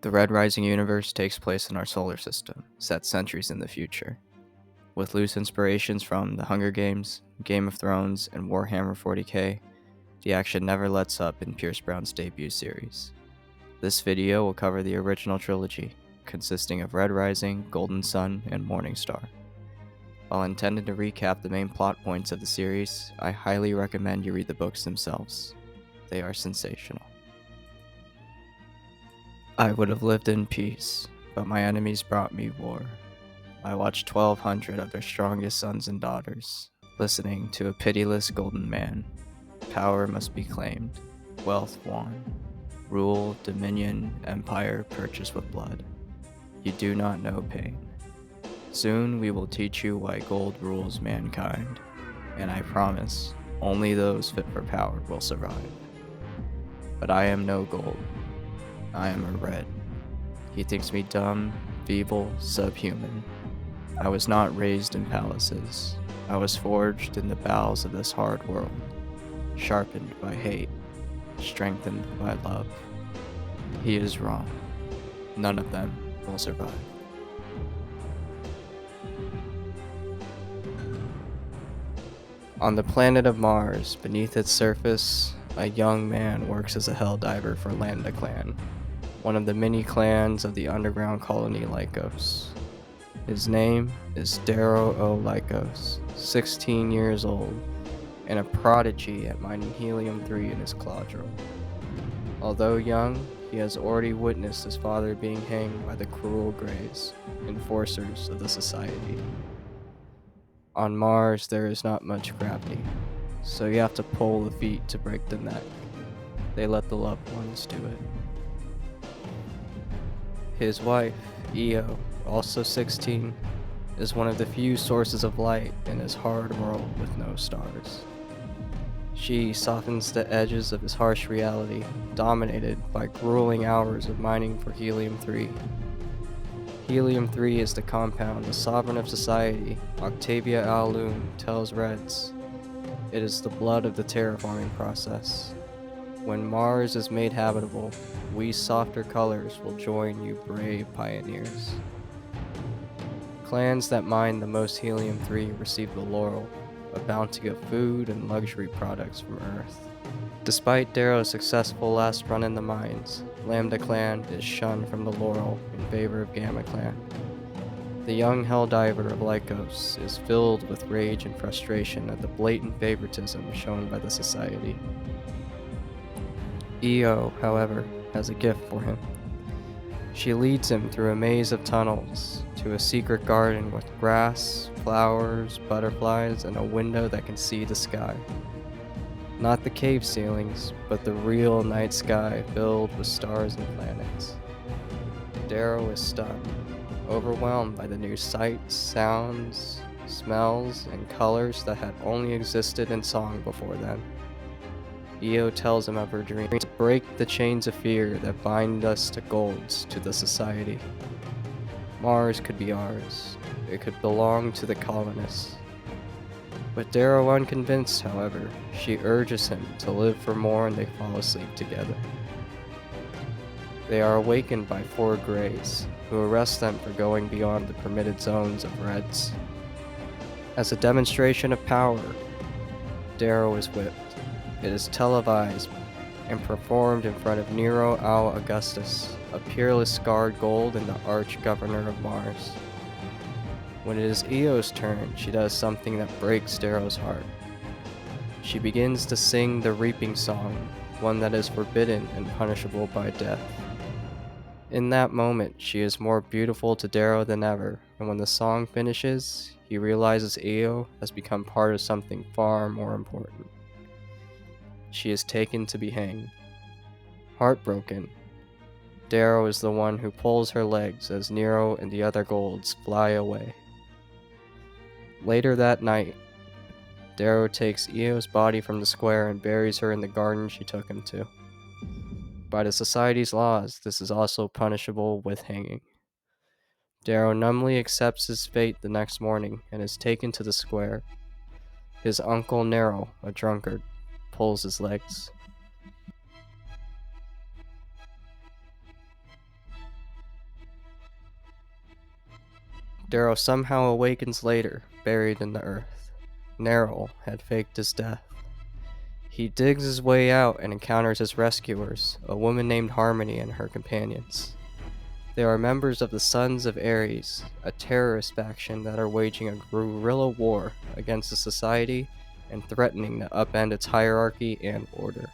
The Red Rising universe takes place in our solar system, set centuries in the future. With loose inspirations from The Hunger Games, Game of Thrones, and Warhammer 40k, the action never lets up in Pierce Brown's debut series. This video will cover the original trilogy, consisting of Red Rising, Golden Sun, and Morning Star. While intended to recap the main plot points of the series, I highly recommend you read the books themselves. They are sensational. I would have lived in peace, but my enemies brought me war. I watched 1,200 of their strongest sons and daughters, listening to a pitiless golden man. Power must be claimed, wealth won, rule, dominion, empire purchased with blood. You do not know pain. Soon we will teach you why gold rules mankind, and I promise, only those fit for power will survive. But I am no gold. I am a red. He thinks me dumb, feeble, subhuman. I was not raised in palaces. I was forged in the bowels of this hard world, sharpened by hate, strengthened by love. He is wrong. None of them will survive. On the planet of Mars, beneath its surface, a young man works as a helldiver for Lambda Clan, one of the many clans of the underground colony Lycos. His name is Darrow O. Lycos, 16 years old, and a prodigy at mining helium-3 in his claw drill. Although young, he has already witnessed his father being hanged by the cruel Greys, enforcers of the society. On Mars, there is not much gravity, so you have to pull the feet to break the neck. They let the loved ones do it. His wife, Io, also 16, is one of the few sources of light in his hard world with no stars. She softens the edges of his harsh reality, dominated by grueling hours of mining for helium-3. Helium-3 is the compound the sovereign of society, Octavia Al-Lun, tells Reds. It is the blood of the terraforming process. When Mars is made habitable, we softer colors will join you brave pioneers. Clans that mine the most helium-3 receive the laurel, a bounty of food and luxury products from Earth. Despite Darrow's successful last run in the mines, Lambda Clan is shunned from the laurel in favor of Gamma Clan. The young helldiver of Lycos is filled with rage and frustration at the blatant favoritism shown by the society. Io, however, has a gift for him. She leads him through a maze of tunnels to a secret garden with grass, flowers, butterflies, and a window that can see the sky. Not the cave ceilings, but the real night sky filled with stars and planets. Darrow is stunned, overwhelmed by the new sights, sounds, smells, and colors that had only existed in song before then. Io tells him of her dream to break the chains of fear that bind us to golds, to the society. Mars could be ours. It could belong to the colonists. With Darrow unconvinced, however, she urges him to live for more and they fall asleep together. They are awakened by 4 Greys, who arrest them for going beyond the permitted zones of Reds. As a demonstration of power, Darrow is whipped. It is televised and performed in front of Nero Al Augustus, a peerless scarred gold and the arch-governor of Mars. When it is Io's turn, she does something that breaks Darrow's heart. She begins to sing the reaping song, one that is forbidden and punishable by death. In that moment, she is more beautiful to Darrow than ever, and when the song finishes, he realizes Io has become part of something far more important. She is taken to be hanged. Heartbroken, Darrow is the one who pulls her legs as Nero and the other golds fly away. Later that night, Darrow takes Io's body from the square and buries her in the garden she took him to. By the society's laws, this is also punishable with hanging. Darrow numbly accepts his fate the next morning and is taken to the square. His uncle Nero, a drunkard, pulls his legs. Darrow somehow awakens later, buried in the earth. Neril had faked his death. He digs his way out and encounters his rescuers, a woman named Harmony and her companions. They are members of the Sons of Ares, a terrorist faction that are waging a guerrilla war against the society and threatening to upend its hierarchy and order.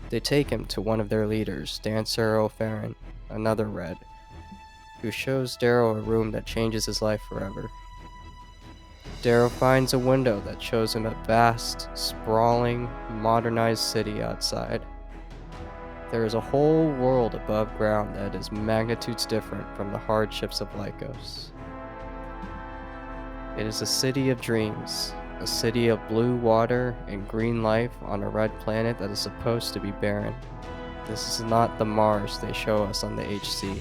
They take him to one of their leaders, Dancer O'Farron, another Red, who shows Darrow a room that changes his life forever. Darrow finds a window that shows him a vast, sprawling, modernized city outside. There is a whole world above ground that is magnitudes different from the hardships of Lycos. It is a city of dreams, a city of blue water and green life on a red planet that is supposed to be barren. This is not the Mars they show us on the HC.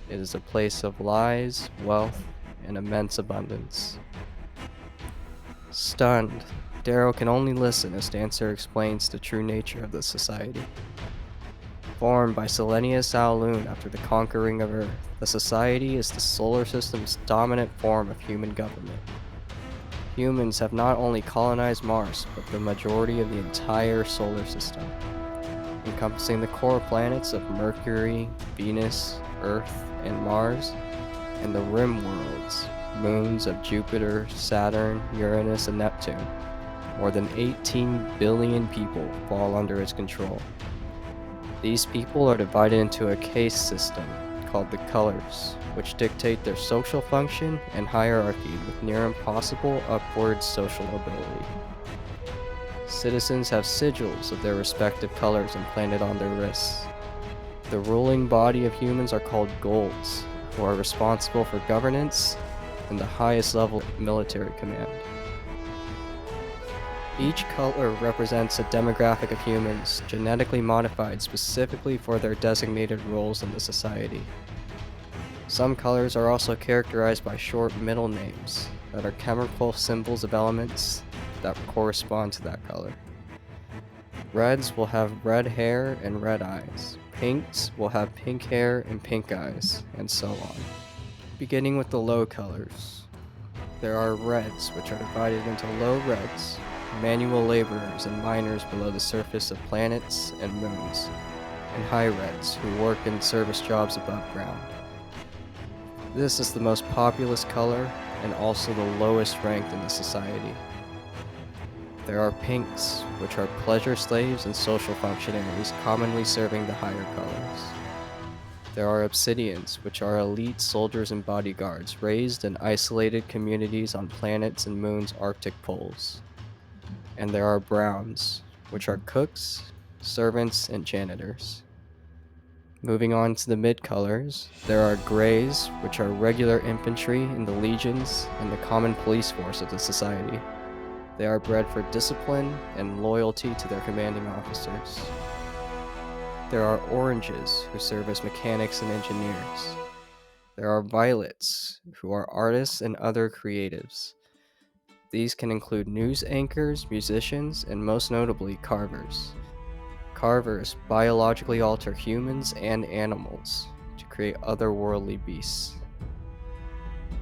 It is a place of lies, wealth, and immense abundance. Stunned, Darrow can only listen as Dancer explains the true nature of the society. Formed by Selenius Aulun after the conquering of Earth, the society is the solar system's dominant form of human government. Humans have not only colonized Mars, but the majority of the entire solar system, encompassing the core planets of Mercury, Venus, Earth, and Mars, and the rim worlds, moons of Jupiter, Saturn, Uranus, and Neptune. More than 18 billion people fall under its control. These people are divided into a caste system called the colors, which dictate their social function and hierarchy with near impossible upward social mobility. Citizens have sigils of their respective colors implanted on their wrists. The ruling body of humans are called golds, who are responsible for governance and the highest level of military command. Each color represents a demographic of humans genetically modified specifically for their designated roles in the society. Some colors are also characterized by short middle names that are chemical symbols of elements that correspond to that color. Reds will have red hair and red eyes. Pinks will have pink hair and pink eyes, and so on. Beginning with the low colors, there are reds, which are divided into low reds, manual laborers and miners below the surface of planets and moons, and high reds, who work in service jobs above ground. This is the most populous color and also the lowest ranked in the society. There are pinks, which are pleasure slaves and social functionaries commonly serving the higher colors. There are obsidians, which are elite soldiers and bodyguards raised in isolated communities on planets and moons' Arctic poles. And there are browns, which are cooks, servants, and janitors. Moving on to the mid-colors, there are grays, which are regular infantry in the legions and the common police force of the society. They are bred for discipline and loyalty to their commanding officers. There are oranges, who serve as mechanics and engineers. There are violets, who are artists and other creatives. These can include news anchors, musicians, and most notably, carvers. Carvers biologically alter humans and animals to create otherworldly beasts.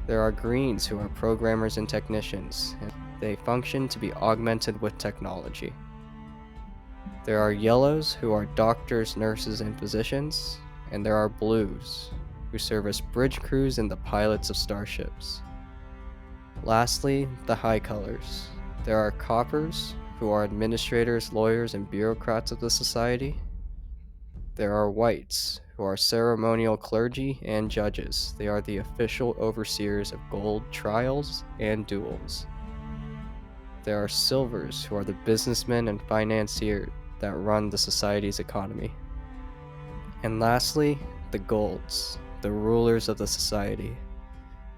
There are greens, who are programmers and technicians, and they function to be augmented with technology. There are yellows, who are doctors, nurses, and physicians, and there are blues, who serve as bridge crews and the pilots of starships. Lastly, the high colors. There are coppers, who are administrators, lawyers, and bureaucrats of the society. There are whites, who are ceremonial clergy and judges. They are the official overseers of gold trials and duels. There are silvers, who are the businessmen and financiers that run the society's economy. And lastly, the golds, the rulers of the society.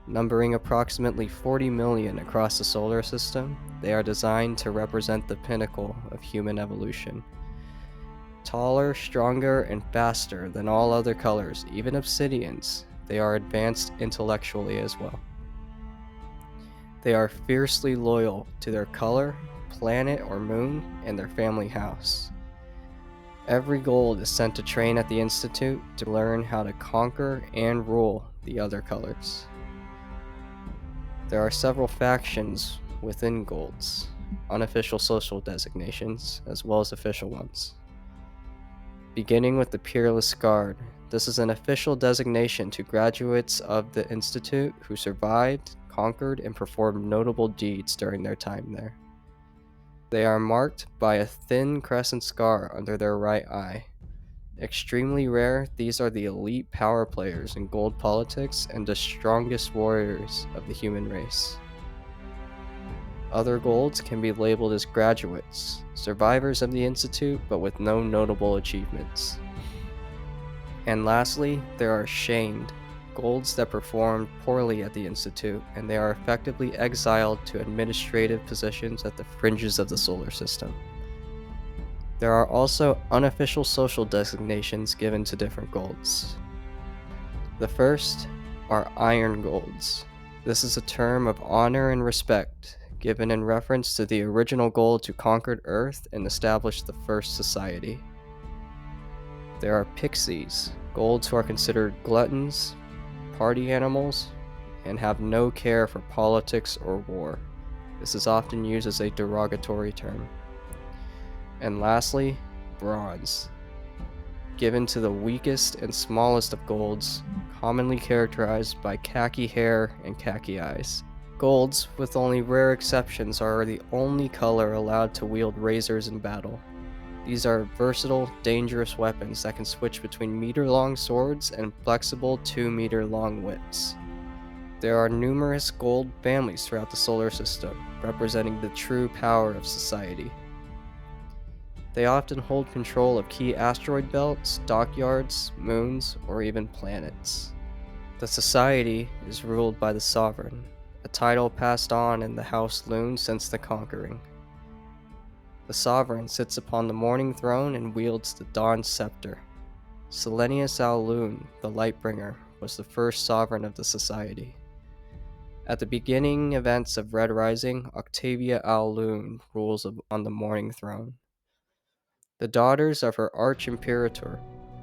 Numbering approximately 40 million across the solar system, they are designed to represent the pinnacle of human evolution. Taller, stronger, and faster than all other colors, even obsidians, they are advanced intellectually as well. They are fiercely loyal to their color, planet or moon, and their family house. Every gold is sent to train at the Institute to learn how to conquer and rule the other colors. There are several factions within golds, unofficial social designations, as well as official ones. Beginning with the Peerless Guard, this is an official designation to graduates of the Institute who survived, conquered, and performed notable deeds during their time there. They are marked by a thin crescent scar under their right eye. Extremely rare, these are the elite power players in gold politics and the strongest warriors of the human race. Other golds can be labeled as graduates, survivors of the Institute but with no notable achievements. And lastly, there are shamed, golds that performed poorly at the Institute, and they are effectively exiled to administrative positions at the fringes of the solar system. There are also unofficial social designations given to different golds. The first are Iron Golds. This is a term of honor and respect, given in reference to the original gold to conquer Earth and establish the first society. There are Pixies, golds who are considered gluttons, party animals, and have no care for politics or war. This is often used as a derogatory term. And lastly, Bronze, given to the weakest and smallest of golds, commonly characterized by khaki hair and khaki eyes. Golds, with only rare exceptions, are the only color allowed to wield razors in battle. These are versatile, dangerous weapons that can switch between meter-long swords and flexible 2-meter-long whips. There are numerous gold families throughout the solar system, representing the true power of society. They often hold control of key asteroid belts, dockyards, moons, or even planets. The society is ruled by the Sovereign, a title passed on in the House Loon since the Conquering. The Sovereign sits upon the Morning Throne and wields the Dawn Scepter. Selenius Al Loon, the Lightbringer, was the first sovereign of the society. At the beginning events of Red Rising, Octavia Al Loon rules on the Morning Throne. The daughters of her Arch-Imperator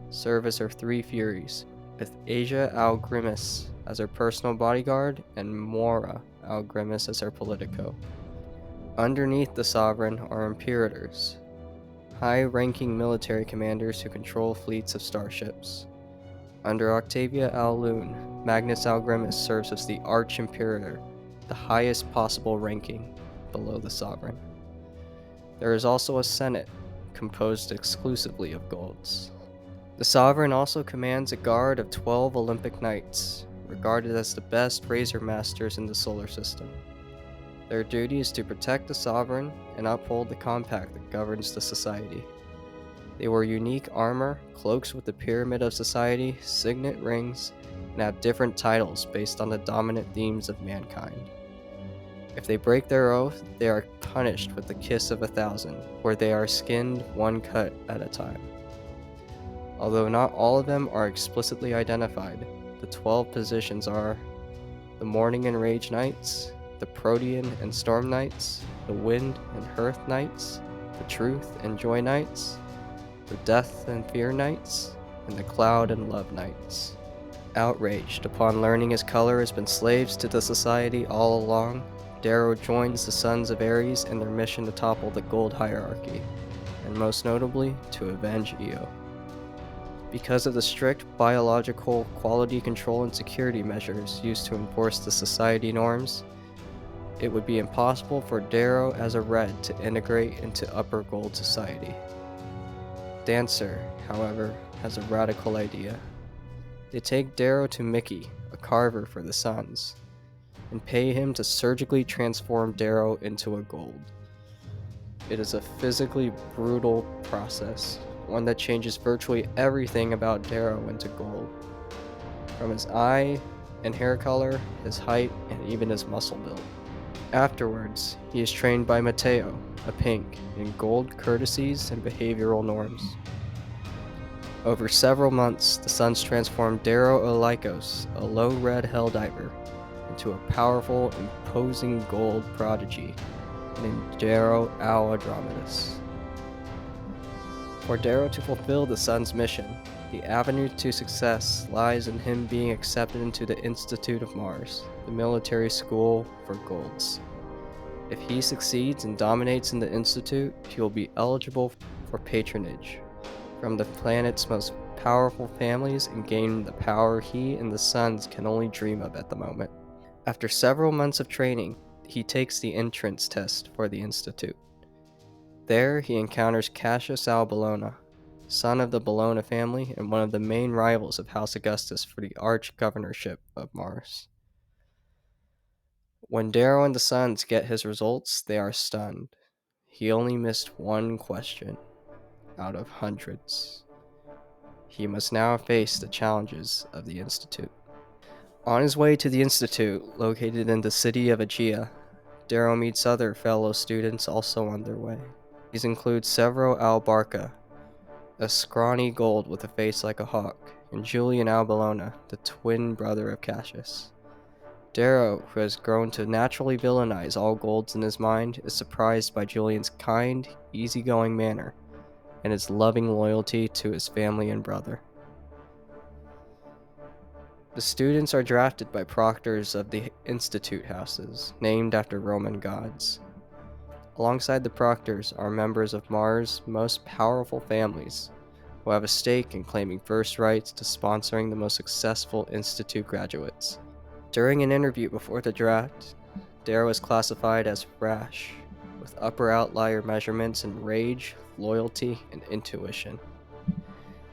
serve as her three Furies, with Asia Al Grimus as her personal bodyguard and Mora Al Grimus as her politico. Underneath the Sovereign are Imperators, high-ranking military commanders who control fleets of starships. Under Octavia Al Loon, Magnus Al Grimus serves as the Arch-Imperator, the highest possible ranking below the Sovereign. There is also a Senate, composed exclusively of golds. The Sovereign also commands a guard of 12 Olympic Knights, regarded as the best Razor Masters in the solar system. Their duty is to protect the Sovereign and uphold the compact that governs the society. They wear unique armor, cloaks with the Pyramid of Society, signet rings, and have different titles based on the dominant themes of mankind. If they break their oath, they are punished with the Kiss of 1,000, where they are skinned one cut at a time. Although not all of them are explicitly identified, the 12 positions are the Morning and Rage Knights, the Protean and Storm Knights, the Wind and Hearth Knights, the Truth and Joy Knights, the Death and Fear Knights, and the Cloud and Love Knights. Outraged upon learning his color has been slaves to the society all along, Darrow joins the Sons of Ares in their mission to topple the gold hierarchy, and most notably, to avenge Io. Because of the strict biological quality control and security measures used to enforce the society norms, it would be impossible for Darrow as a Red to integrate into upper gold society. Dancer, however, has a radical idea. They take Darrow to Mickey, a carver for the Sons, and pay him to surgically transform Darrow into a gold. It is a physically brutal process, one that changes virtually everything about Darrow into gold, from his eye and hair color, his height, and even his muscle build. Afterwards, he is trained by Mateo, a pink, in gold courtesies and behavioral norms. Over several months, the Sons transformed Darrow Olycos, a low-red helldiver, into a powerful, imposing gold prodigy named Darrow Al Andromedus. For Darrow to fulfill the Sun's mission, the avenue to success lies in him being accepted into the Institute of Mars, the military school for golds. If he succeeds and dominates in the Institute, he will be eligible for patronage from the planet's most powerful families and gain the power he and the Suns can only dream of at the moment. After several months of training, he takes the entrance test for the Institute. There, he encounters Cassius Al Bologna, son of the Bologna family and one of the main rivals of House Augustus for the arch-governorship of Mars. When Darrow and the Suns get his results, they are stunned. He only missed one question out of hundreds. He must now face the challenges of the Institute. On his way to the Institute, located in the city of Aegea, Darrow meets other fellow students also on their way. These include Severo Al Barca, a scrawny gold with a face like a hawk, and Julian Al Bologna, the twin brother of Cassius. Darrow, who has grown to naturally villainize all golds in his mind, is surprised by Julian's kind, easygoing manner and his loving loyalty to his family and brother. The students are drafted by proctors of the Institute houses, named after Roman gods. Alongside the proctors are members of Mars' most powerful families, who have a stake in claiming first rights to sponsoring the most successful Institute graduates. During an interview before the draft, Darrow is classified as rash, with upper outlier measurements in rage, loyalty, and intuition.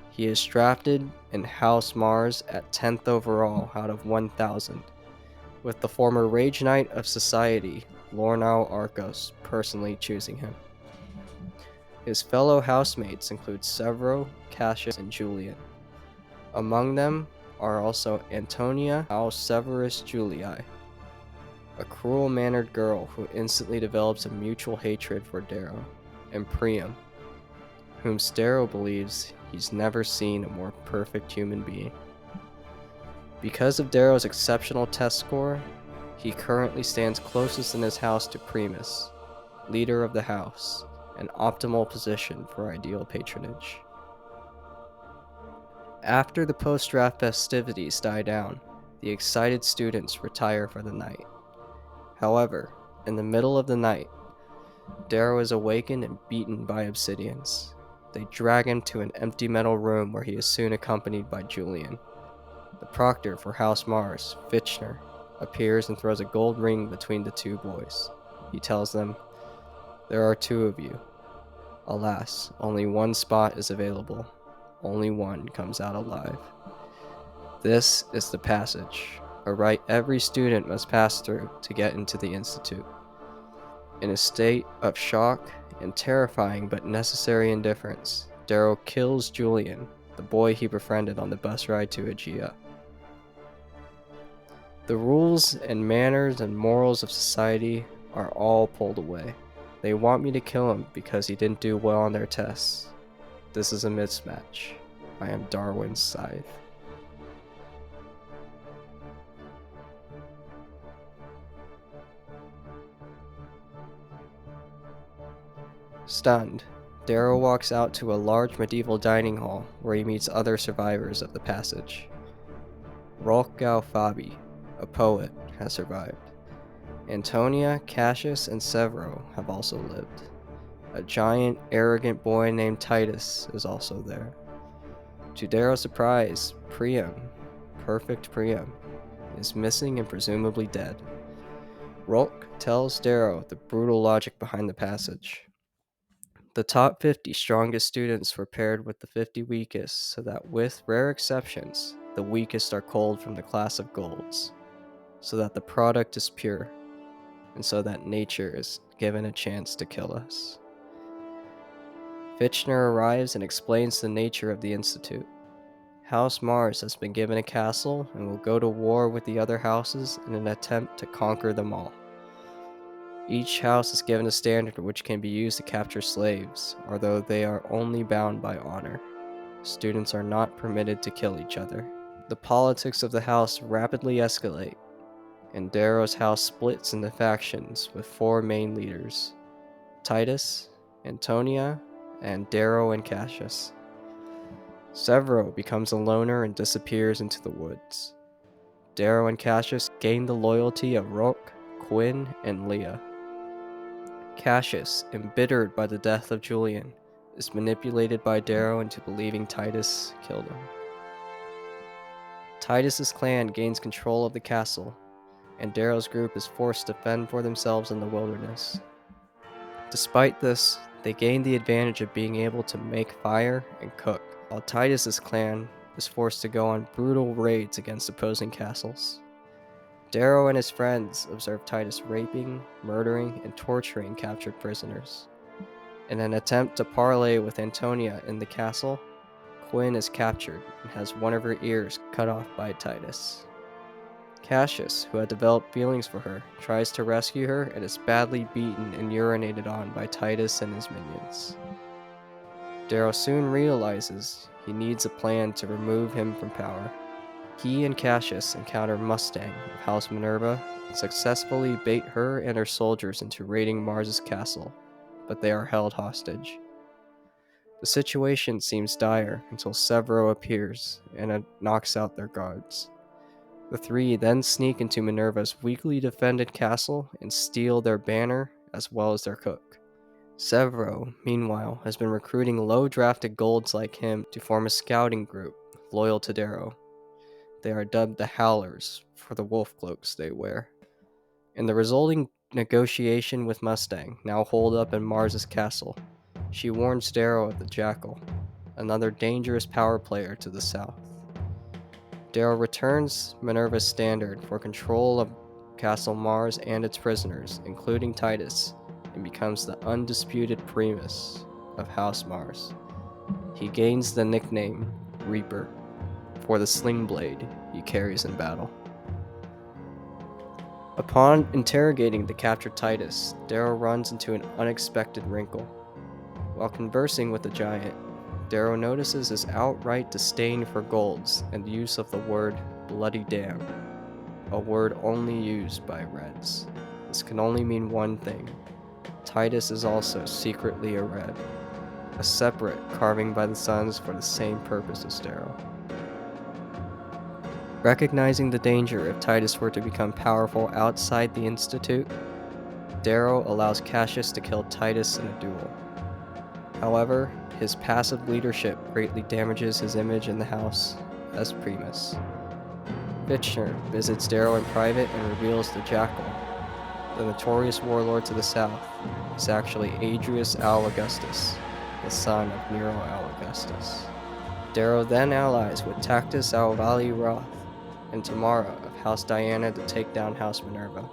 He is drafted in House Mars at 10th overall out of 1,000, with the former Rage Knight of Society, Lornau Arcos, personally choosing him. His fellow housemates include Severo, Cassius, and Julian. Among them are also Antonia Al Severus Julii, a cruel-mannered girl who instantly develops a mutual hatred for Darrow, and Priam, whom Darrow believes he's never seen a more perfect human being. Because of Darrow's exceptional test score, he currently stands closest in his house to Primus, leader of the house, an optimal position for ideal patronage. After the post-draft festivities die down, the excited students retire for the night. However, in the middle of the night, Darrow is awakened and beaten by Obsidians. They drag him to an empty metal room where he is soon accompanied by Julian. The proctor for House Mars, Fitchner, appears and throws a gold ring between the two boys. He tells them, "There are two of you. Alas, only one spot is available. Only one comes out alive. This is the passage, a rite every student must pass through to get into the Institute." In a state of shock and terrifying but necessary indifference, Darrow kills Julian, the boy he befriended on the bus ride to Aegea. The rules and manners and morals of society are all pulled away. They want me to kill him because he didn't do well on their tests. This is a mismatch. I am Darwin's scythe. Stunned, Darrow walks out to a large medieval dining hall where he meets other survivors of the passage. Rolkau Fabi, a poet, has survived. Antonia, Cassius, and Severo have also lived. A giant, arrogant boy named Titus is also there. To Darrow's surprise, Priam, perfect Priam, is missing and presumably dead. Rolk tells Darrow the brutal logic behind the passage. The top 50 strongest students were paired with the 50 weakest, so that with rare exceptions, the weakest are culled from the class of golds, so that the product is pure, and so that nature is given a chance to kill us. Fitchner arrives and explains the nature of the Institute. House Mars has been given a castle and will go to war with the other houses in an attempt to conquer them all. Each house is given a standard which can be used to capture slaves, although they are only bound by honor. Students are not permitted to kill each other. The politics of the house rapidly escalate, and Darrow's house splits into factions with four main leaders: Titus, Antonia, and Darrow and Cassius. Severo becomes a loner and disappears into the woods. Darrow and Cassius gain the loyalty of Rourke, Quinn, and Leah. Cassius, embittered by the death of Julian, is manipulated by Darrow into believing Titus killed him. Titus's clan gains control of the castle, and Darrow's group is forced to fend for themselves in the wilderness. Despite this, they gain the advantage of being able to make fire and cook, while Titus's clan is forced to go on brutal raids against opposing castles. Darrow and his friends observe Titus raping, murdering, and torturing captured prisoners. In an attempt to parley with Antonia in the castle, Quinn is captured and has one of her ears cut off by Titus. Cassius, who had developed feelings for her, tries to rescue her and is badly beaten and urinated on by Titus and his minions. Darrow soon realizes he needs a plan to remove him from power. He and Cassius encounter Mustang of House Minerva and successfully bait her and her soldiers into raiding Mars's castle, but they are held hostage. The situation seems dire until Severo appears and knocks out their guards. The three then sneak into Minerva's weakly defended castle and steal their banner as well as their cook. Severo, meanwhile, has been recruiting low-drafted golds like him to form a scouting group loyal to Darrow. They are dubbed the Howlers for the wolf cloaks they wear. In the resulting negotiation with Mustang, now holed up in Mars's castle, she warns Darrow of the Jackal, another dangerous power player to the south. Darrow returns Minerva's standard for control of Castle Mars and its prisoners, including Titus, and becomes the undisputed primus of House Mars. He gains the nickname Reaper for the sling blade he carries in battle. Upon interrogating the captured Titus, Darrow runs into an unexpected wrinkle. While conversing with the giant, Darrow notices his outright disdain for golds and the use of the word bloody damn, a word only used by Reds. This can only mean one thing. Titus is also secretly a Red, a separate carving by the Suns for the same purpose as Darrow. Recognizing the danger if Titus were to become powerful outside the Institute, Darrow allows Cassius to kill Titus in a duel. However, his passive leadership greatly damages his image in the house as primus. Fitchner visits Darrow in private and reveals the Jackal, the notorious warlord to the south, is actually Adrius Al Augustus, the son of Nero Al Augustus. Darrow then allies with Tactus Al Vali Roth and Tamara of House Diana to take down House Minerva.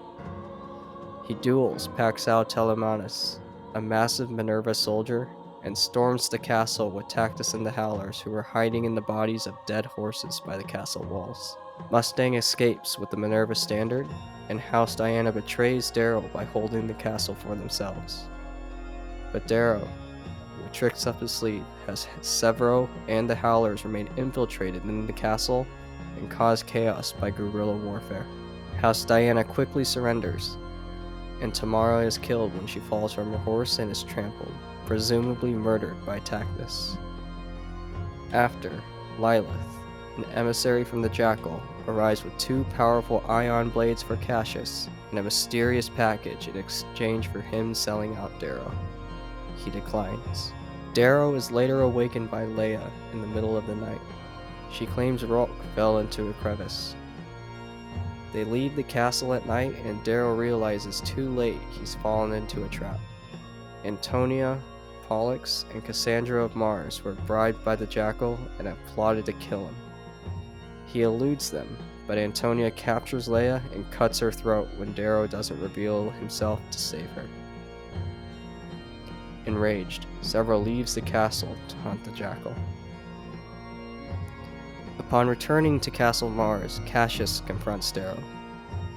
He duels Paxal Telemanus, a massive Minerva soldier, and storms the castle with Tactus and the Howlers, who are hiding in the bodies of dead horses by the castle walls. Mustang escapes with the Minerva standard, and House Diana betrays Darrow by holding the castle for themselves. But Darrow, with tricks up his sleeve, has Severo and the Howlers remain infiltrated in the castle and cause chaos by guerrilla warfare. House Diana quickly surrenders, and Tamara is killed when she falls from her horse and is trampled, presumably murdered by Tactus. After, Lilith, an emissary from the Jackal, arrives with two powerful ion blades for Cassius and a mysterious package in exchange for him selling out Darrow. He declines. Darrow is later awakened by Leia in the middle of the night. She claims Rourke fell into a crevice. They leave the castle at night, and Darrow realizes too late he's fallen into a trap. Antonia, Pollux, and Cassandra of Mars were bribed by the Jackal and have plotted to kill him. He eludes them, but Antonia captures Leia and cuts her throat when Darrow doesn't reveal himself to save her. Enraged, Severo leaves the castle to hunt the Jackal. Upon returning to Castle Mars, Cassius confronts Darrow.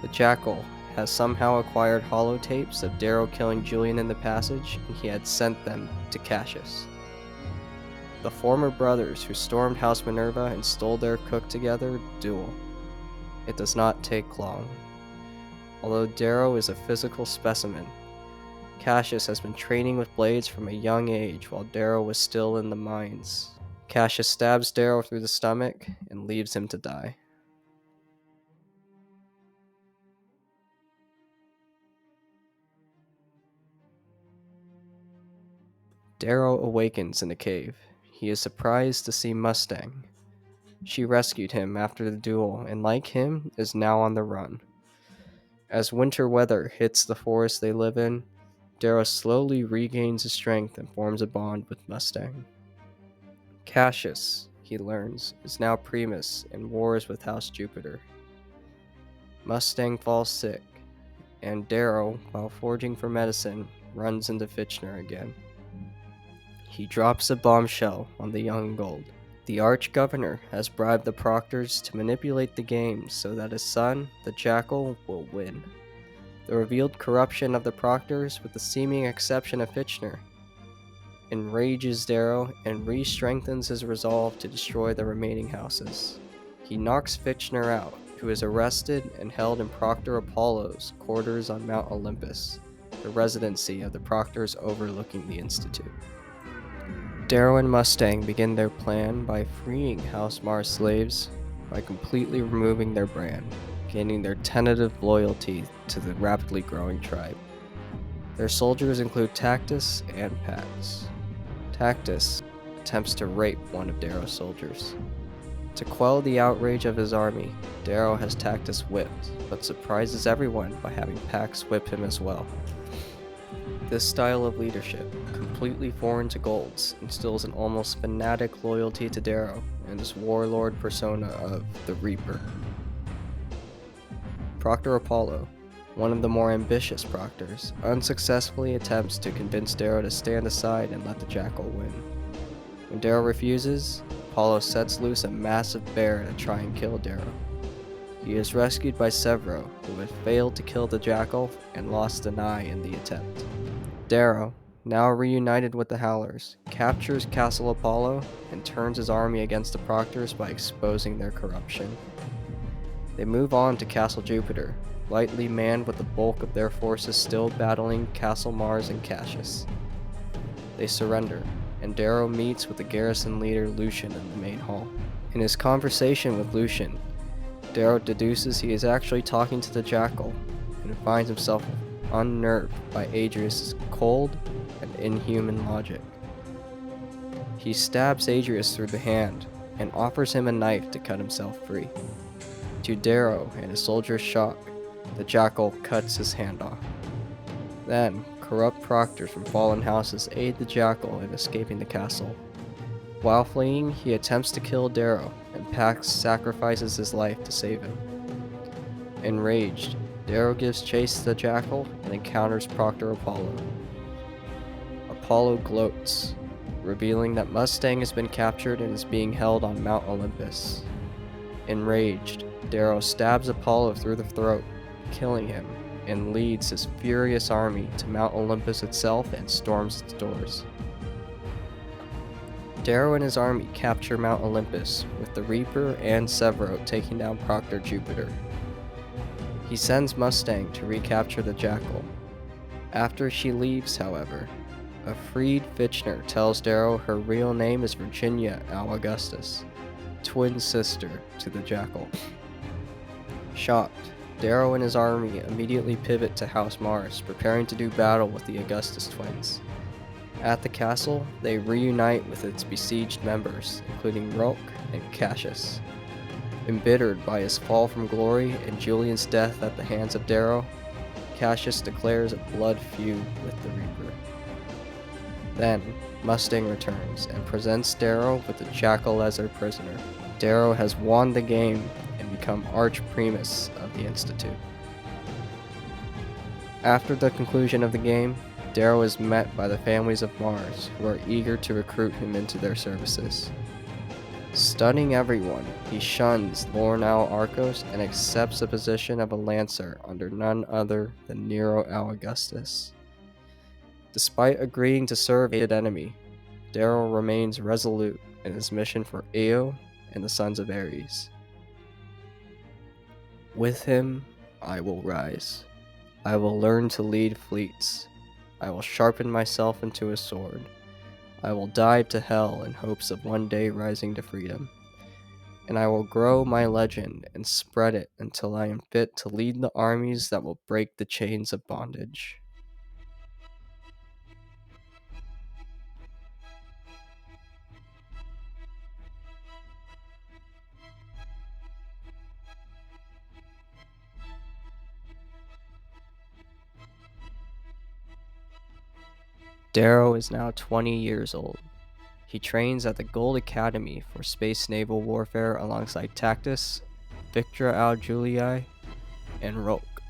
The Jackal has somehow acquired holotapes of Darrow killing Julian in the passage, and he had sent them to Cassius. The former brothers who stormed House Minerva and stole their cook together duel. It does not take long. Although Darrow is a physical specimen, Cassius has been training with blades from a young age while Darrow was still in the mines. Cassius stabs Darrow through the stomach and leaves him to die. Darrow awakens in a cave. He is surprised to see Mustang. She rescued him after the duel and, like him, is now on the run. As winter weather hits the forest they live in, Darrow slowly regains his strength and forms a bond with Mustang. Cassius, he learns, is now Primus and wars with House Jupiter. Mustang falls sick, and Darrow, while foraging for medicine, runs into Fitchner again. He drops a bombshell on the young Gold. The Arch-Governor has bribed the Proctors to manipulate the game so that his son, the Jackal, will win. The revealed corruption of the Proctors, with the seeming exception of Fitchner, enrages Darrow and re-strengthens his resolve to destroy the remaining houses. He knocks Fitchner out, who is arrested and held in Proctor Apollo's quarters on Mount Olympus, the residency of the Proctors overlooking the Institute. Darrow and Mustang begin their plan by freeing House Mars slaves by completely removing their brand, gaining their tentative loyalty to the rapidly growing tribe. Their soldiers include Tactus and Pax. Tactus attempts to rape one of Darrow's soldiers. To quell the outrage of his army, Darrow has Tactus whipped, but surprises everyone by having Pax whip him as well. This style of leadership, completely foreign to Gold's, instills an almost fanatic loyalty to Darrow and his warlord persona of the Reaper. Proctor Apollo, one of the more ambitious Proctors, unsuccessfully attempts to convince Darrow to stand aside and let the Jackal win. When Darrow refuses, Apollo sets loose a massive bear to try and kill Darrow. He is rescued by Severo, who had failed to kill the Jackal and lost an eye in the attempt. Darrow, now reunited with the Howlers, captures Castle Apollo and turns his army against the Proctors by exposing their corruption. They move on to Castle Jupiter, lightly manned with the bulk of their forces still battling Castle Mars and Cassius. They surrender, and Darrow meets with the garrison leader Lucian in the main hall. In his conversation with Lucian, Darrow deduces he is actually talking to the Jackal, and finds himself unnerved by Adrius' cold and inhuman logic. He stabs Adrius through the hand and offers him a knife to cut himself free. To Darrow and his soldiers' shock, the Jackal cuts his hand off. Then, corrupt proctors from fallen houses aid the Jackal in escaping the castle. While fleeing, he attempts to kill Darrow, and Pax sacrifices his life to save him. Enraged, Darrow gives chase to the Jackal and encounters Proctor Apollo. Apollo gloats, revealing that Mustang has been captured and is being held on Mount Olympus. Enraged, Darrow stabs Apollo through the throat, killing him, and leads his furious army to Mount Olympus itself and storms its doors. Darrow and his army capture Mount Olympus, with the Reaper and Severo taking down Proctor Jupiter. He sends Mustang to recapture the Jackal. After she leaves, however, a freed Fitchner tells Darrow her real name is Virginia Al Augustus, twin sister to the Jackal. Shocked, Darrow and his army immediately pivot to House Mars, preparing to do battle with the Augustus twins. At the castle, they reunite with its besieged members, including Rolk and Cassius. Embittered by his fall from glory and Julian's death at the hands of Darrow, Cassius declares a blood feud with the Reaper. Then, Mustang returns and presents Darrow with the Jackal as her prisoner. Darrow has won the game and become Arch-Primus of the Institute. After the conclusion of the game, Darrow is met by the families of Mars, who are eager to recruit him into their services. Stunning everyone, he shuns Lornal Arcos and accepts the position of a Lancer under none other than Nero Al Augustus. Despite agreeing to serve an enemy, Darrow remains resolute in his mission for Io and the Sons of Ares. With him, I will rise. I will learn to lead fleets. I will sharpen myself into a sword. I will dive to hell in hopes of one day rising to freedom. And I will grow my legend and spread it until I am fit to lead the armies that will break the chains of bondage. Darrow is now 20 years old. He trains at the Gold Academy for Space Naval Warfare alongside Tactus, Victra Al Julii, and Roke.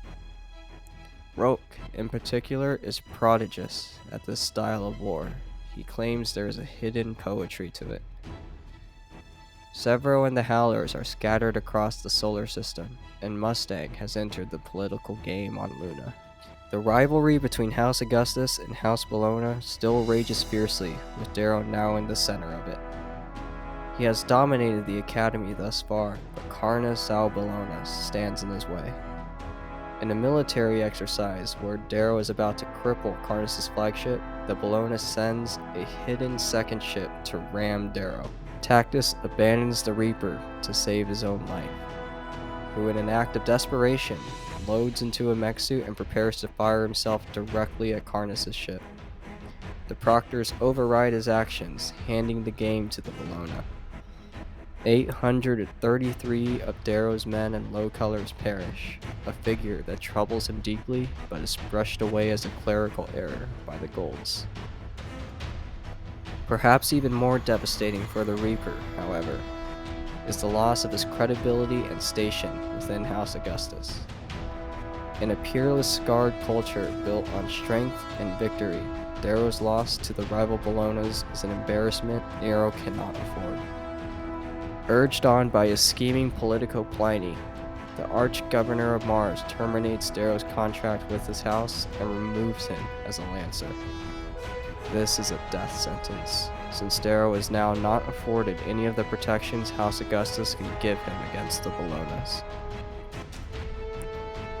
Roke, in particular, is prodigious at this style of war. He claims there is a hidden poetry to it. Severo and the Howlers are scattered across the solar system, and Mustang has entered the political game on Luna. The rivalry between House Augustus and House Bologna still rages fiercely, with Darrow now in the center of it. He has dominated the Academy thus far, but Carnus Sal Bologna stands in his way. In a military exercise where Darrow is about to cripple Carnus' flagship, the Bologna sends a hidden second ship to ram Darrow. Tactus abandons the Reaper to save his own life, who in an act of desperation loads into a mech suit and prepares to fire himself directly at Carnus' ship. The Proctors override his actions, handing the game to the Bologna. 833 of Darrow's men and low colors perish, a figure that troubles him deeply but is brushed away as a clerical error by the Golds. Perhaps even more devastating for the Reaper, however, is the loss of his credibility and station within House Augustus. In a peerless, scarred culture built on strength and victory, Darrow's loss to the rival Bolognas is an embarrassment Nero cannot afford. Urged on by his scheming politico Pliny, the Arch-Governor of Mars terminates Darrow's contract with his house and removes him as a Lancer. This is a death sentence, since Darrow is now not afforded any of the protections House Augustus can give him against the Bolognas.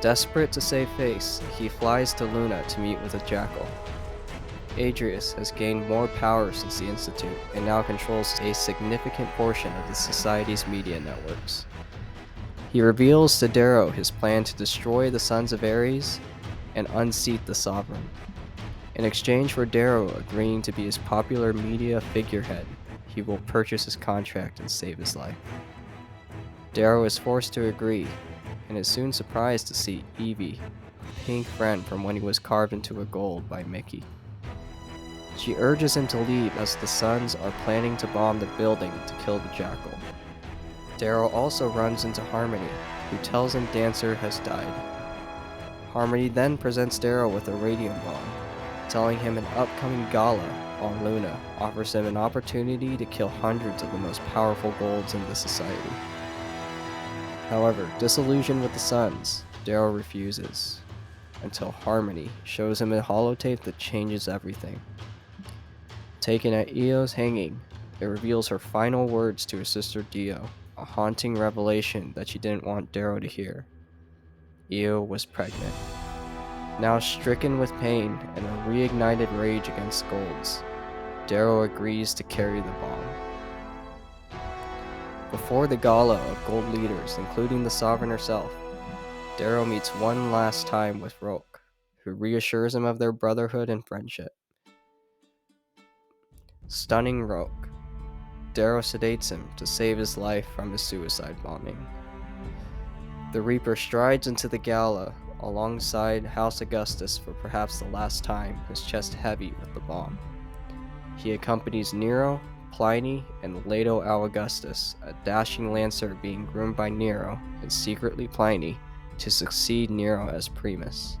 Desperate to save face, he flies to Luna to meet with a jackal. Adrius has gained more power since the Institute and now controls a significant portion of the Society's media networks. He reveals to Darrow his plan to destroy the Sons of Ares and unseat the Sovereign. In exchange for Darrow agreeing to be his popular media figurehead, he will purchase his contract and save his life. Darrow is forced to agree, and is soon surprised to see Evie, a pink friend from when he was carved into a gold by Mickey. She urges him to leave as the Sons are planning to bomb the building to kill the Jackal. Darrow also runs into Harmony, who tells him Dancer has died. Harmony then presents Darrow with a radium bomb, telling him an upcoming gala on Luna offers him an opportunity to kill hundreds of the most powerful Golds in the Society. However, disillusioned with the Sons, Darrow refuses, until Harmony shows him a holotape that changes everything. Taken at Io's hanging, it reveals her final words to her sister Dio, a haunting revelation that she didn't want Darrow to hear. Io was pregnant. Now stricken with pain and a reignited rage against Golds, Darrow agrees to carry the bomb. Before the gala of Gold leaders, including the Sovereign herself, Darrow meets one last time with Roke, who reassures him of their brotherhood and friendship. Stunning Roke, Darrow sedates him to save his life from his suicide bombing. The Reaper strides into the gala alongside House Augustus for perhaps the last time, his chest heavy with the bomb. He accompanies Nero, Pliny, and Leto Al Augustus, a dashing Lancer being groomed by Nero and secretly Pliny to succeed Nero as Primus.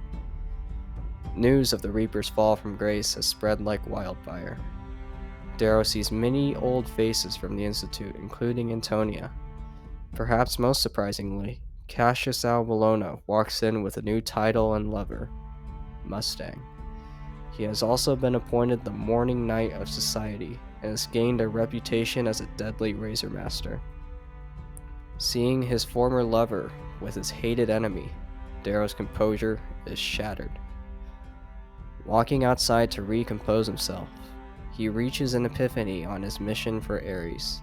News of the Reaper's fall from grace has spread like wildfire. Darrow sees many old faces from the Institute, including Antonia. Perhaps most surprisingly, Cassius Al Bologna walks in with a new title and lover, Mustang. He has also been appointed the Morning Knight of Society and has gained a reputation as a deadly razor master. Seeing his former lover with his hated enemy, Darrow's composure is shattered. Walking outside to recompose himself, he reaches an epiphany on his mission for Ares.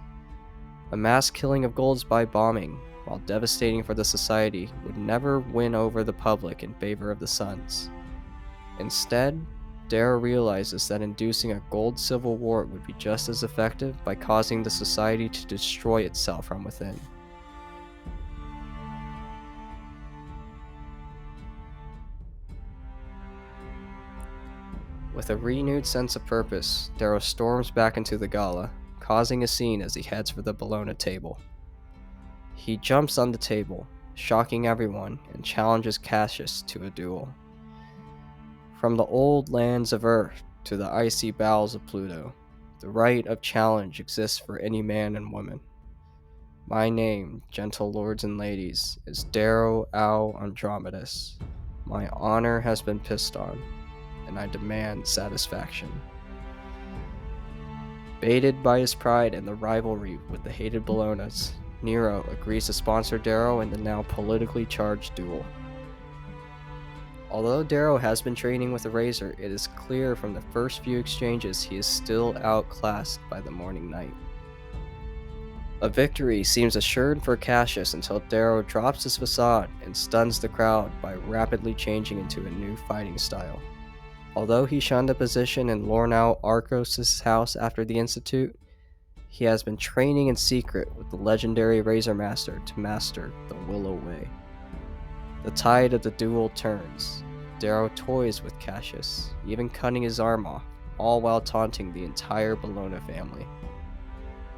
A mass killing of golds by bombing, while devastating for the society, would never win over the public in favor of the suns. Instead, Darrow realizes that inducing a gold civil war would be just as effective by causing the society to destroy itself from within. With a renewed sense of purpose, Darrow storms back into the gala, causing a scene as he heads for the Bologna table. He jumps on the table, shocking everyone, and challenges Cassius to a duel. From the old lands of Earth to the icy bowels of Pluto, the right of challenge exists for any man and woman. My name, gentle lords and ladies, is Darrow Al Andromedus. My honor has been pissed on, and I demand satisfaction. Baited by his pride and the rivalry with the hated Bolognas, Nero agrees to sponsor Darrow in the now politically charged duel. Although Darrow has been training with a razor, it is clear from the first few exchanges he is still outclassed by the morning night. A victory seems assured for Cassius until Darrow drops his facade and stuns the crowd by rapidly changing into a new fighting style. Although he shunned a position in Lornau Arcos' house after the Institute, he has been training in secret with the legendary Razor Master to master the Willow Way. The tide of the duel turns. Darrow toys with Cassius, even cutting his arm off, all while taunting the entire Bologna family.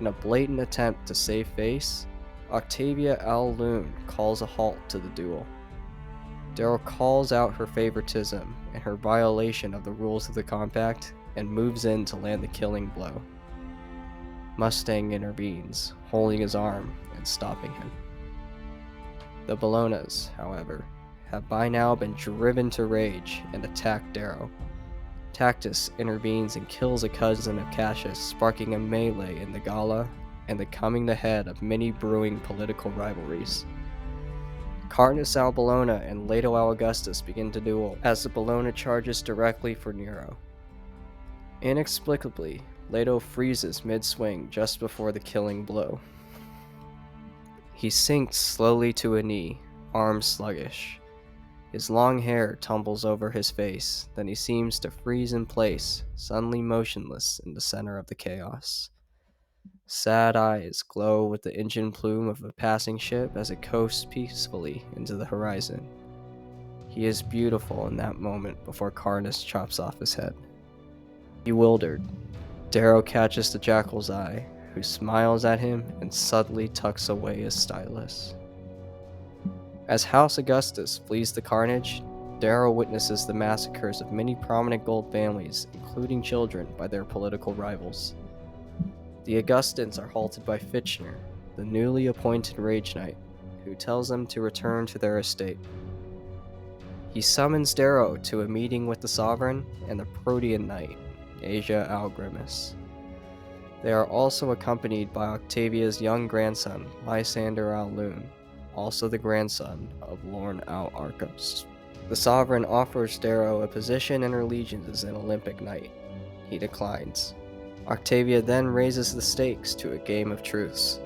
In a blatant attempt to save face, Octavia Al Lune calls a halt to the duel. Darrow calls out her favoritism and her violation of the rules of the compact and moves in to land the killing blow. Mustang intervenes, holding his arm and stopping him. The Bolognas, however, have by now been driven to rage and attack Darrow. Tactus intervenes and kills a cousin of Cassius, sparking a melee in the gala and the coming to head of many brewing political rivalries. Carnus Al Bologna and Leto Al Augustus begin to duel as the Bologna charges directly for Nero. Inexplicably, Leto freezes mid-swing just before the killing blow. He sinks slowly to a knee, arms sluggish. His long hair tumbles over his face, then he seems to freeze in place, suddenly motionless in the center of the chaos. Sad eyes glow with the engine plume of a passing ship as it coasts peacefully into the horizon. He is beautiful in that moment before Carnus chops off his head. Bewildered, Darrow catches the jackal's eye, who smiles at him and subtly tucks away his stylus. As House Augustus flees the carnage, Darrow witnesses the massacres of many prominent gold families, including children, by their political rivals. The Augustans are halted by Fitchner, the newly appointed Rage Knight, who tells them to return to their estate. He summons Darrow to a meeting with the Sovereign and the Protean Knight, Asia Algrimus. They are also accompanied by Octavia's young grandson, Lysander Al Lune, also the grandson of Lorne Al Arcos. The Sovereign offers Darrow a position in her legions as an Olympic Knight. He declines. Octavia then raises the stakes to a game of truths.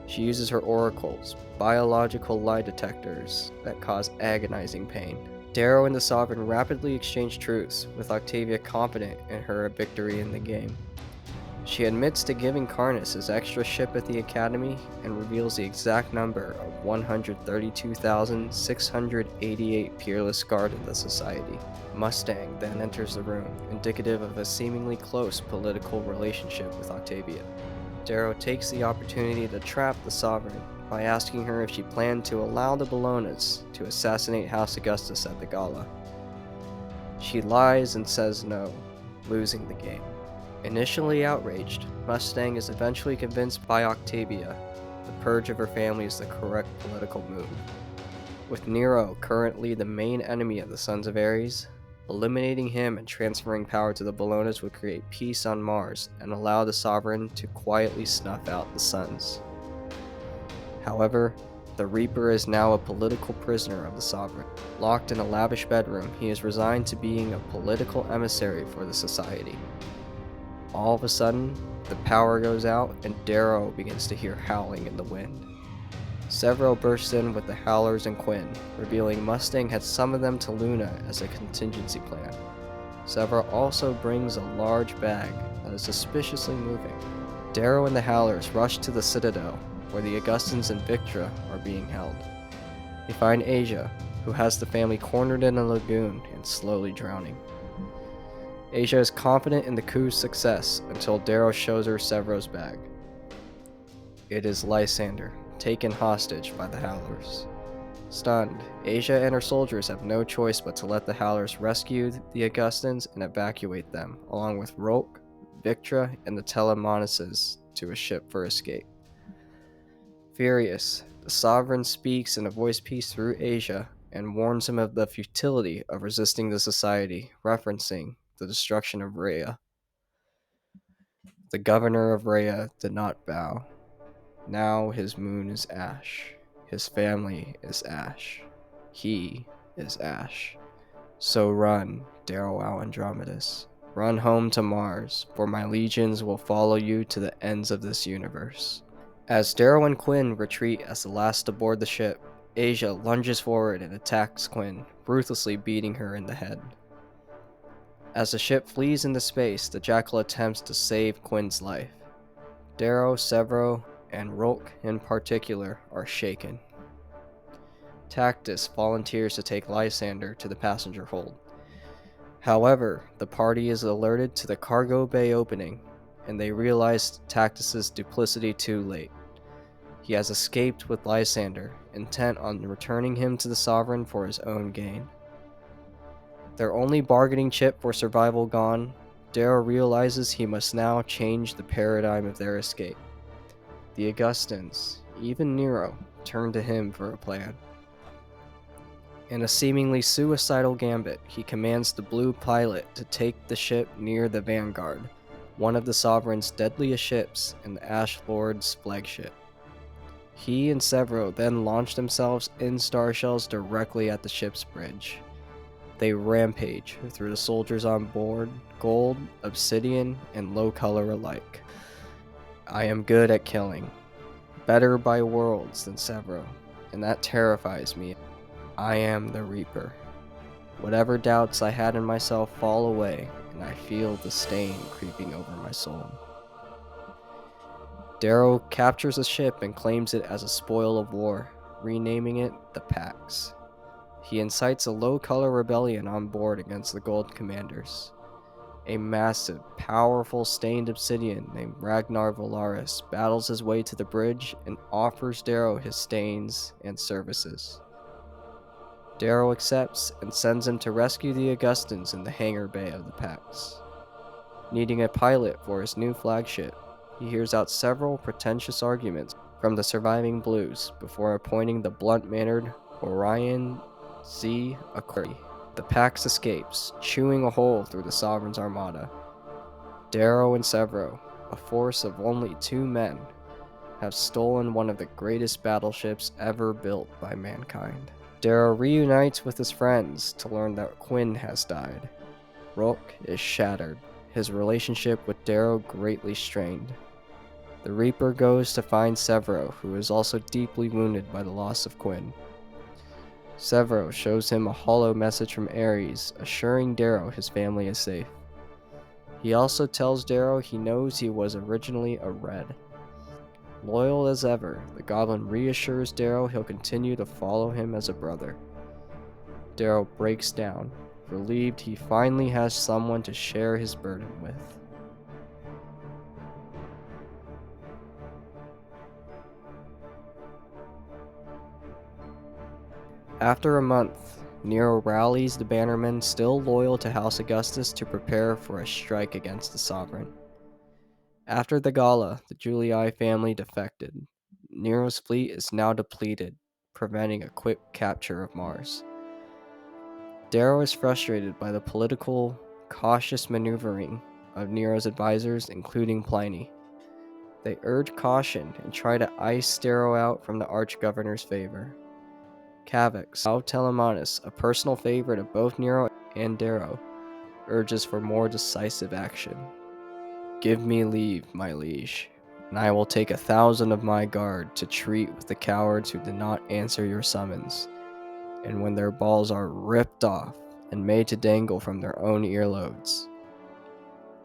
She uses her oracles, biological lie detectors that cause agonizing pain. Darrow and the Sovereign rapidly exchange truths, with Octavia confident in her victory in the game. She admits to giving Carnus his extra ship at the Academy and reveals the exact number of 132,688 peerless guard in the Society. Mustang then enters the room, indicative of a seemingly close political relationship with Octavia. Darrow takes the opportunity to trap the Sovereign by asking her if she planned to allow the Bolognas to assassinate House Augustus at the gala. She lies and says no, losing the game. Initially outraged, Mustang is eventually convinced by Octavia the purge of her family is the correct political move. With Nero currently the main enemy of the Sons of Ares, eliminating him and transferring power to the Bolognas would create peace on Mars and allow the Sovereign to quietly snuff out the Suns. However, The Reaper is now a political prisoner of the Sovereign. Locked in a lavish bedroom, he is resigned to being a political emissary for the society. All of a sudden, the power goes out and Darrow begins to hear howling in the wind. Severo bursts in with the Howlers and Quinn, revealing Mustang had summoned them to Luna as a contingency plan. Severo also brings a large bag that is suspiciously moving. Darrow and the Howlers rush to the Citadel, where the Augustans and Victra are being held. They find Asia, who has the family cornered in a lagoon and slowly drowning. Asia is confident in the coup's success until Darrow shows her Severo's bag. It is Lysander, taken hostage by the Howlers. Stunned, Asia and her soldiers have no choice but to let the Howlers rescue the Augustans and evacuate them, along with Rolk, Victra, and the Telemonases to a ship for escape. Furious, the Sovereign speaks in a voice piece through Asia and warns him of the futility of resisting the society, referencing the destruction of Rhea. The governor of Rhea did not bow. Now his moon is ash. His family is ash. He is ash. So run, Darrow Andromedus. Run home to Mars, for my legions will follow you to the ends of this universe. As Darrow and Quinn retreat as the last to board the ship, Asia lunges forward and attacks Quinn, ruthlessly beating her in the head. As the ship flees into space, the Jackal attempts to save Quinn's life. Darrow, Severo, and Rolk in particular are shaken. Tactus volunteers to take Lysander to the passenger hold. However, the party is alerted to the cargo bay opening, and they realize Tactus's duplicity too late. He has escaped with Lysander, intent on returning him to the Sovereign for his own gain. Their only bargaining chip for survival gone, Darrow realizes he must now change the paradigm of their escape. The Augustans, even Nero, turn to him for a plan. In a seemingly suicidal gambit, he commands the Blue Pilot to take the ship near the Vanguard, one of the Sovereign's deadliest ships and the Ash Lord's flagship. He and Severo then launch themselves in starshells directly at the ship's bridge. They rampage through the soldiers on board, gold, obsidian, and low color alike. I am good at killing, better by worlds than Severo, and that terrifies me. I am the Reaper. Whatever doubts I had in myself fall away, and I feel the stain creeping over my soul. Darrow captures the ship and claims it as a spoil of war, renaming it the Pax. He incites a low-color rebellion on board against the Gold Commanders. A massive, powerful stained obsidian named Ragnar Valaris battles his way to the bridge and offers Darrow his stains and services. Darrow accepts and sends him to rescue the Augustans in the hangar bay of the Pax. Needing a pilot for his new flagship, he hears out several pretentious arguments from the surviving Blues before appointing the blunt-mannered Orion Z. Aquari. The Pax escapes, chewing a hole through the Sovereign's armada. Darrow and Severo, a force of only 2 men, have stolen one of the greatest battleships ever built by mankind. Darrow reunites with his friends to learn that Quinn has died. Rolk is shattered, his relationship with Darrow greatly strained. The Reaper goes to find Severo, who is also deeply wounded by the loss of Quinn. Severo shows him a hollow message from Ares, assuring Darrow his family is safe. He also tells Darrow he knows he was originally a Red. Loyal as ever, the Goblin reassures Darrow he'll continue to follow him as a brother. Darrow breaks down, relieved he finally has someone to share his burden with. After a month, Nero rallies the Bannermen still loyal to House Augustus to prepare for a strike against the Sovereign. After the gala, the Julii family defected. Nero's fleet is now depleted, preventing a quick capture of Mars. Darrow is frustrated by the political, cautious maneuvering of Nero's advisors, including Pliny. They urge caution and try to ice Darrow out from the Arch-Governor's favor. Cavix, Telemanus, a personal favorite of both Nero and Darrow, urges for more decisive action. "Give me leave, my liege, and I will take 1,000 of my guard to treat with the cowards who did not answer your summons, and when their balls are ripped off and made to dangle from their own earlobes,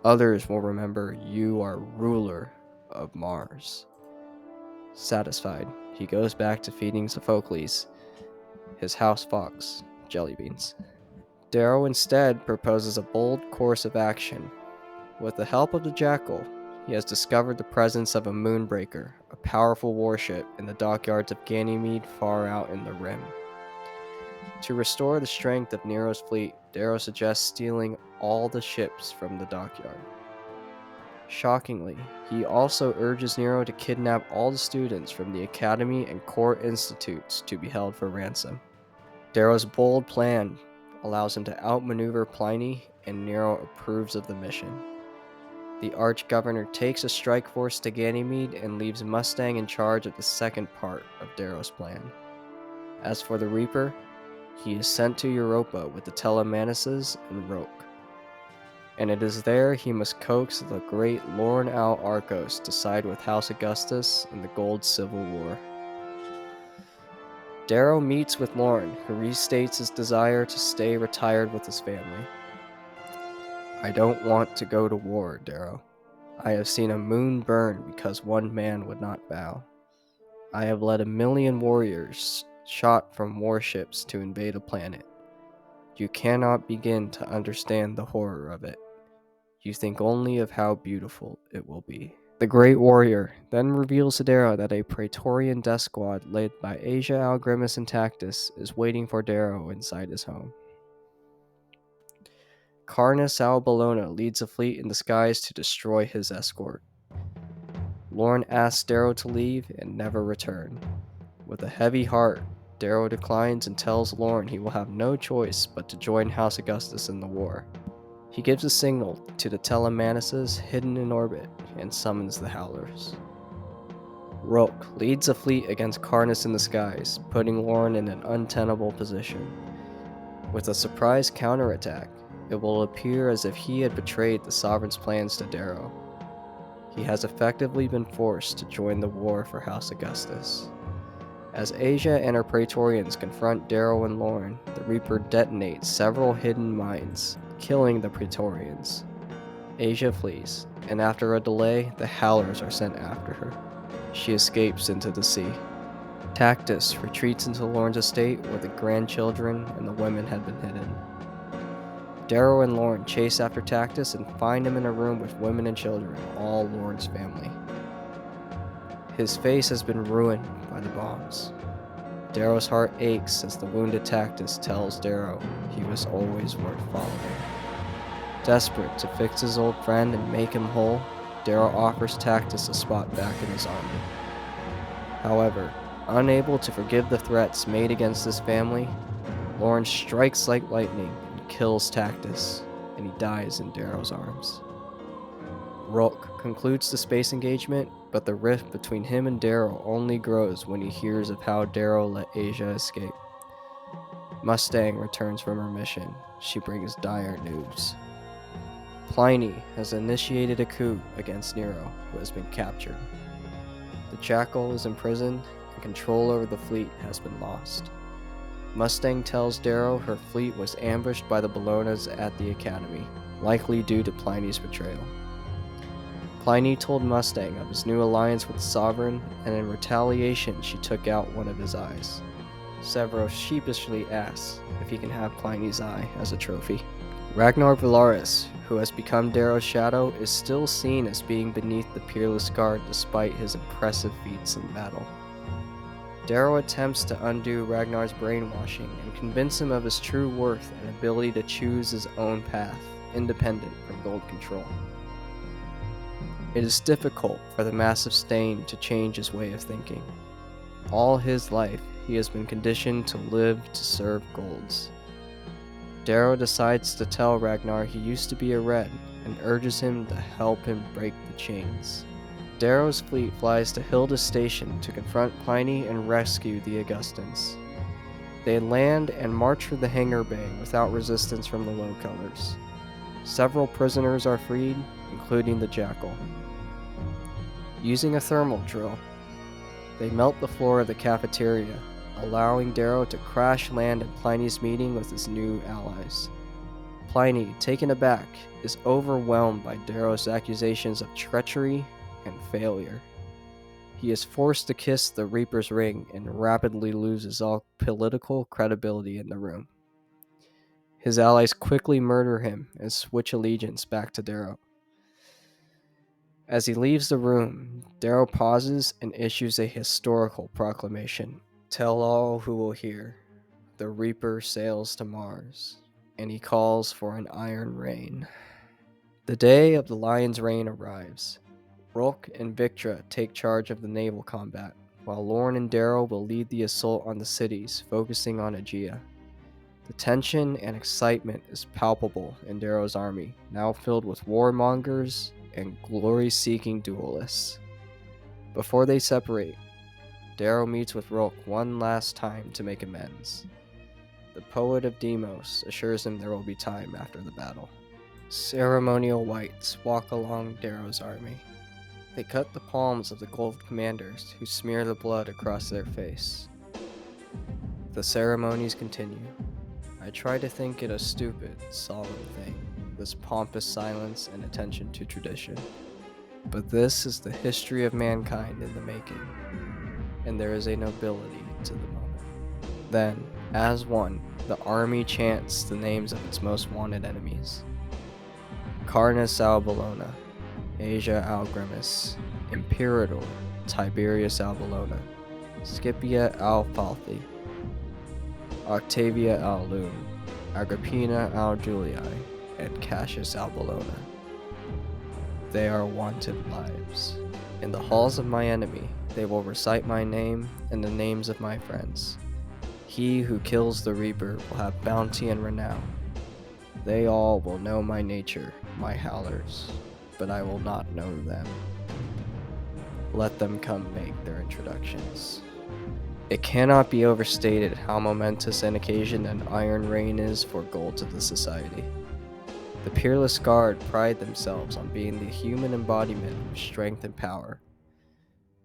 others will remember you are ruler of Mars." Satisfied, he goes back to feeding Sophocles, his house fox, jelly beans. Darrow instead proposes a bold course of action. With the help of the Jackal, he has discovered the presence of a Moonbreaker, a powerful warship in the dockyards of Ganymede far out in the Rim. To restore the strength of Nero's fleet, Darrow suggests stealing all the ships from the dockyard. Shockingly, he also urges Nero to kidnap all the students from the Academy and Court Institutes to be held for ransom. Darrow's bold plan allows him to outmaneuver Pliny, and Nero approves of the mission. The Arch-Governor takes a strike force to Ganymede and leaves Mustang in charge of the second part of Darrow's plan. As for the Reaper, he is sent to Europa with the Telemanuses and Roque, and it is there he must coax the great Lorne Al Arcos to side with House Augustus in the Gold Civil War. Darrow meets with Lorne, who restates his desire to stay retired with his family. "I don't want to go to war, Darrow. I have seen a moon burn because one man would not bow. I have led 1,000,000 warriors shot from warships to invade a planet. You cannot begin to understand the horror of it. You think only of how beautiful it will be." The great warrior then reveals to Darrow that a Praetorian death squad led by Asia, Algrimus, and Tactus is waiting for Darrow inside his home. Carnus Al Bellona leads a fleet in disguise to destroy his escort. Lorne asks Darrow to leave and never return. With a heavy heart, Darrow declines and tells Lorne he will have no choice but to join House Augustus in the war. He gives a signal to the Telemanuses hidden in orbit and summons the Howlers. Roque leads a fleet against Carnus in the skies, putting Lorne in an untenable position. With a surprise counterattack, it will appear as if he had betrayed the Sovereign's plans to Darrow. He has effectively been forced to join the war for House Augustus. As Asia and her Praetorians confront Darrow and Lorne, the Reaper detonates several hidden mines, killing the Praetorians. Asia flees, and after a delay, the Howlers are sent after her. She escapes into the sea. Tactus retreats into Lorne's estate where the grandchildren and the women had been hidden. Darrow and Lorne chase after Tactus and find him in a room with women and children, all Lorne's family. His face has been ruined by the bombs. Darrow's heart aches as the wounded Tactus tells Darrow he was always worth following. Desperate to fix his old friend and make him whole, Darrow offers Tactus a spot back in his army. However, unable to forgive the threats made against his family, Lorne strikes like lightning and kills Tactus, and he dies in Darrow's arms. Roque concludes the space engagement, but the rift between him and Darrow only grows when he hears of how Darrow let Asia escape. Mustang returns from her mission. She brings dire news. Pliny has initiated a coup against Nero, who has been captured. The Jackal is imprisoned, and control over the fleet has been lost. Mustang tells Darrow her fleet was ambushed by the Bellonas at the Academy, likely due to Pliny's betrayal. Pliny told Mustang of his new alliance with the Sovereign, and in retaliation she took out one of his eyes. Severus sheepishly asks if he can have Pliny's eye as a trophy. Ragnar Valaris, who has become Darrow's shadow, is still seen as being beneath the Peerless Guard despite his impressive feats in battle. Darrow attempts to undo Ragnar's brainwashing and convince him of his true worth and ability to choose his own path, independent from Gold control. It is difficult for the massive Stain to change his way of thinking. All his life, he has been conditioned to live to serve Golds. Darrow decides to tell Ragnar he used to be a Red and urges him to help him break the chains. Darrow's fleet flies to Hilda's station to confront Pliny and rescue the Augustans. They land and march for the hangar bay without resistance from the low colors. Several prisoners are freed, including the Jackal. Using a thermal drill, they melt the floor of the cafeteria, allowing Darrow to crash land at Pliny's meeting with his new allies. Pliny, taken aback, is overwhelmed by Darrow's accusations of treachery and failure. He is forced to kiss the Reaper's ring and rapidly loses all political credibility in the room. His allies quickly murder him and switch allegiance back to Darrow. As he leaves the room, Darrow pauses and issues a historical proclamation. Tell all who will hear, the Reaper sails to Mars, and he calls for an iron rain. The day of the Lion's Reign arrives. Rolk and Victra take charge of the naval combat, while Lorne and Darrow will lead the assault on the cities, focusing on Aegea. The tension and excitement is palpable in Darrow's army, now filled with warmongers and glory-seeking duelists. Before they separate, Darrow meets with Rolk one last time to make amends. The poet of Deimos assures him there will be time after the battle. Ceremonial wights walk along Darrow's army. They cut the palms of the gold commanders, who smear the blood across their face. The ceremonies continue. I try to think it a stupid, solemn thing, this pompous silence and attention to tradition. But this is the history of mankind in the making, and there is a nobility to the moment. Then, as one, the army chants the names of its most wanted enemies. Carnus Albulona, Asia Algrimus, Imperator, Tiberius Albulona, Scipia Alfalthi, Octavia Aulum, Agrippina Aulgulii, and Cassius Albulona. They are wanted lives. In the halls of my enemy, they will recite my name and the names of my friends. He who kills the Reaper will have bounty and renown. They all will know my nature, my howlers, but I will not know them. Let them come make their introductions. It cannot be overstated how momentous an occasion an Iron Rain is for Golds of the Society. The Peerless Guard pride themselves on being the human embodiment of strength and power.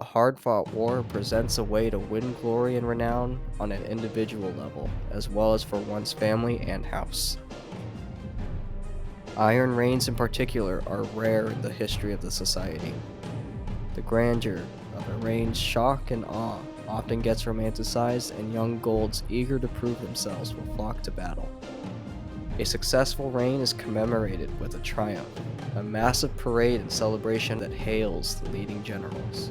A hard-fought war presents a way to win glory and renown on an individual level, as well as for one's family and house. Iron Rains in particular are rare in the history of the society. The grandeur of a rain's shock and awe often gets romanticized, and young golds eager to prove themselves will flock to battle. A successful reign is commemorated with a triumph, a massive parade and celebration that hails the leading generals.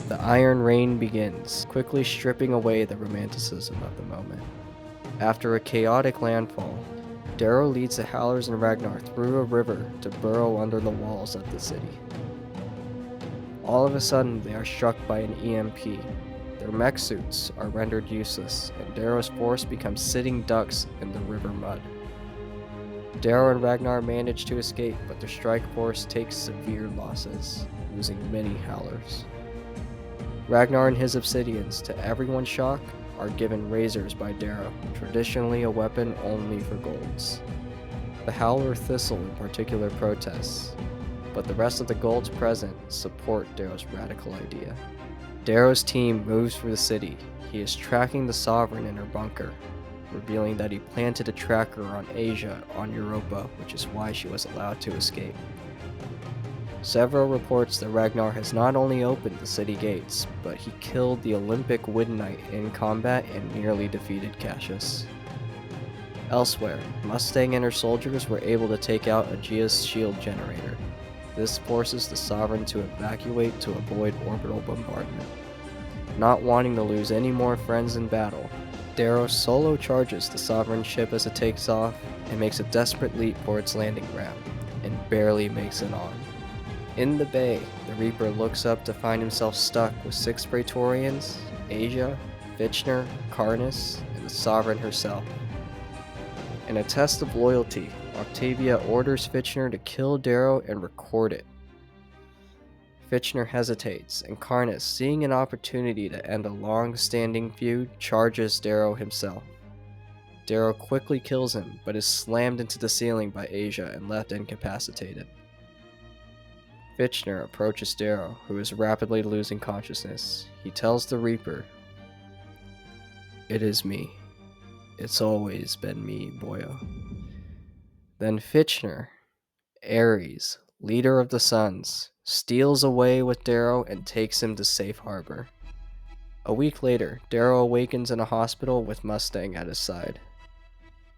The Iron Rain begins, quickly stripping away the romanticism of the moment. After a chaotic landfall, Darrow leads the Howlers and Ragnar through a river to burrow under the walls of the city. All of a sudden, they are struck by an EMP. Their mech suits are rendered useless, and Darrow's force becomes sitting ducks in the river mud. Darrow and Ragnar manage to escape, but their strike force takes severe losses, losing many Howlers. Ragnar and his Obsidians, to everyone's shock, are given razors by Darrow, traditionally a weapon only for golds. The Howler Thistle in particular protests, but the rest of the golds present support Darrow's radical idea. Darrow's team moves through the city. He is tracking the Sovereign in her bunker, revealing that he planted a tracker on Asia on Europa, which is why she was allowed to escape. Several reports that Ragnar has not only opened the city gates, but he killed the Olympic Wind Knight in combat and nearly defeated Cassius. Elsewhere, Mustang and her soldiers were able to take out Aegea's shield generator. This forces the Sovereign to evacuate to avoid orbital bombardment. Not wanting to lose any more friends in battle, Darrow solo charges the Sovereign ship as it takes off and makes a desperate leap for its landing ramp, and barely makes it on. In the bay, the Reaper looks up to find himself stuck with 6 Praetorians, Asia, Fitchner, Karnas, and the Sovereign herself. In a test of loyalty, Octavia orders Fitchner to kill Darrow and record it. Fitchner hesitates, and Karnas, seeing an opportunity to end a long-standing feud, charges Darrow himself. Darrow quickly kills him, but is slammed into the ceiling by Asia and left incapacitated. Fitchner approaches Darrow, who is rapidly losing consciousness. He tells the Reaper, "It is me. It's always been me, boyo." Then Fitchner, Ares, leader of the Suns, steals away with Darrow and takes him to safe harbor. A week later, Darrow awakens in a hospital with Mustang at his side.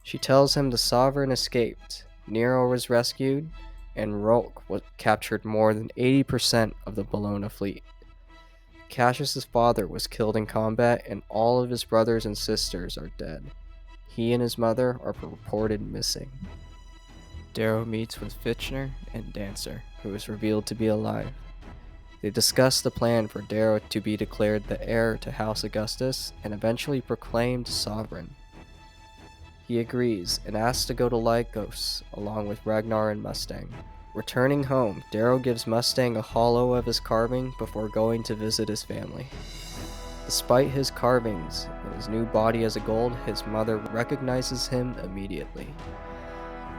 She tells him the Sovereign escaped, Nero was rescued, and Rolk captured more than 80% of the Bologna fleet. Cassius's father was killed in combat, and all of his brothers and sisters are dead. He and his mother are reported missing. Darrow meets with Fitchner and Dancer, who is revealed to be alive. They discuss the plan for Darrow to be declared the heir to House Augustus and eventually proclaimed sovereign. He agrees and asks to go to Lycos along with Ragnar and Mustang. Returning home, Darrow gives Mustang a hollow of his carving before going to visit his family. Despite his carvings and his new body as a gold, his mother recognizes him immediately.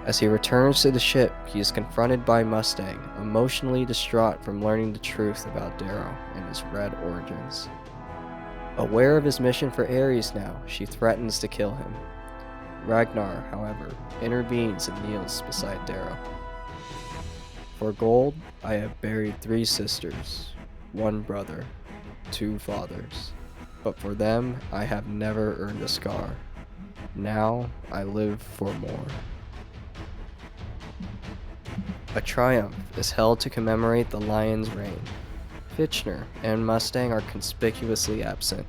As he returns to the ship, he is confronted by Mustang, emotionally distraught from learning the truth about Darrow and his red origins. Aware of his mission for Ares now, she threatens to kill him. Ragnar, however, intervenes and kneels beside Darrow. "For gold, I have buried 3 sisters, 1 brother, 2 fathers. But for them, I have never earned a scar. Now, I live for more." A triumph is held to commemorate the Lion's reign. Fitchner and Mustang are conspicuously absent.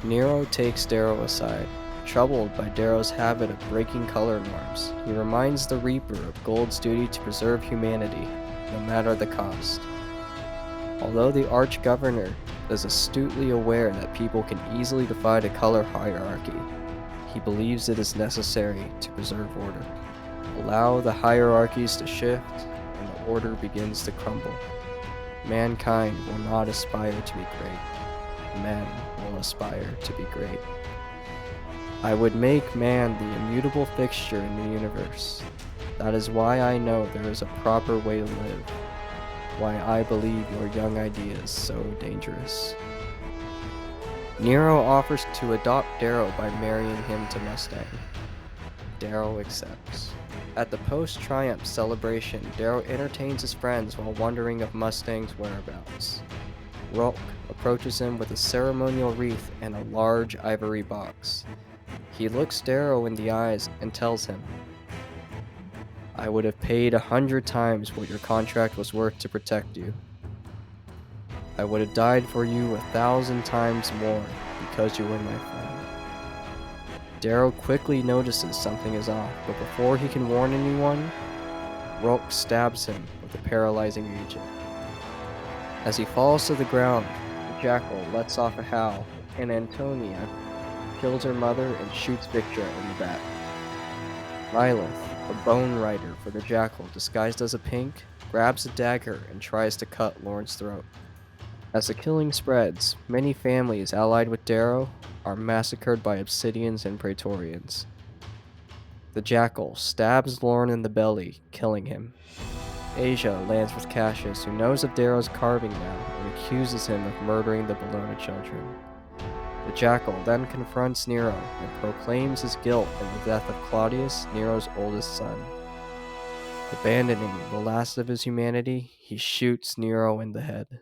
Nero takes Darrow aside. Troubled by Darrow's habit of breaking color norms, he reminds the Reaper of Gold's duty to preserve humanity, no matter the cost. Although the Arch-Governor is astutely aware that people can easily defy the color hierarchy, he believes it is necessary to preserve order. Allow the hierarchies to shift, and the order begins to crumble. Mankind will not aspire to be great. Men will aspire to be great. I would make man the immutable fixture in the universe. That is why I know there is a proper way to live. Why I believe your young ideas so dangerous. Nero offers to adopt Darrow by marrying him to Mustang. Darrow accepts. At the post-triumph celebration, Darrow entertains his friends while wondering of Mustang's whereabouts. Rolk approaches him with a ceremonial wreath and a large ivory box. He looks Darrow in the eyes and tells him, "I would have paid 100 times what your contract was worth to protect you. I would have died for you 1,000 times more because you were my friend." Darrow quickly notices something is off, but before he can warn anyone, Rolk stabs him with a paralyzing agent. As he falls to the ground, the jackal lets off a howl, and Antonia kills her mother and shoots Victra in the back. Lilith, a bone rider for the jackal disguised as a pink, grabs a dagger and tries to cut Lorne's throat. As the killing spreads, many families allied with Darrow are massacred by Obsidians and Praetorians. The jackal stabs Lorne in the belly, killing him. Asia lands with Cassius, who knows of Darrow's carving now, and accuses him of murdering the Bologna children. The jackal then confronts Nero and proclaims his guilt in the death of Claudius, Nero's oldest son. Abandoning the last of his humanity, he shoots Nero in the head.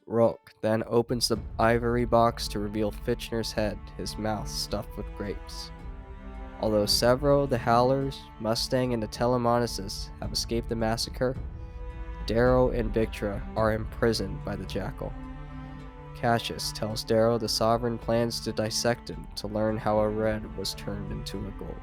Rolk then opens the ivory box to reveal Fitchner's head, his mouth stuffed with grapes. Although several of the Howlers, Mustang, and the Telemonisus have escaped the massacre, Darrow and Victra are imprisoned by the jackal. Cassius tells Darrow the Sovereign plans to dissect him to learn how a red was turned into a gold.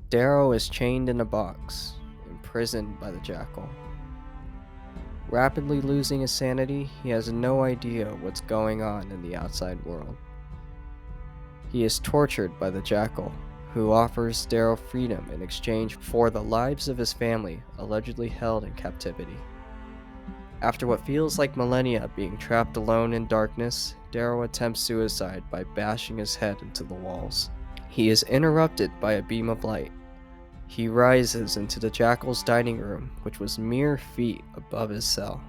Darrow is chained in a box, imprisoned by the jackal. Rapidly losing his sanity, he has no idea what's going on in the outside world. He is tortured by the jackal, who offers Darrow freedom in exchange for the lives of his family allegedly held in captivity. After what feels like millennia being trapped alone in darkness, Darrow attempts suicide by bashing his head into the walls. He is interrupted by a beam of light. He rises into the jackal's dining room, which was mere feet above his cell.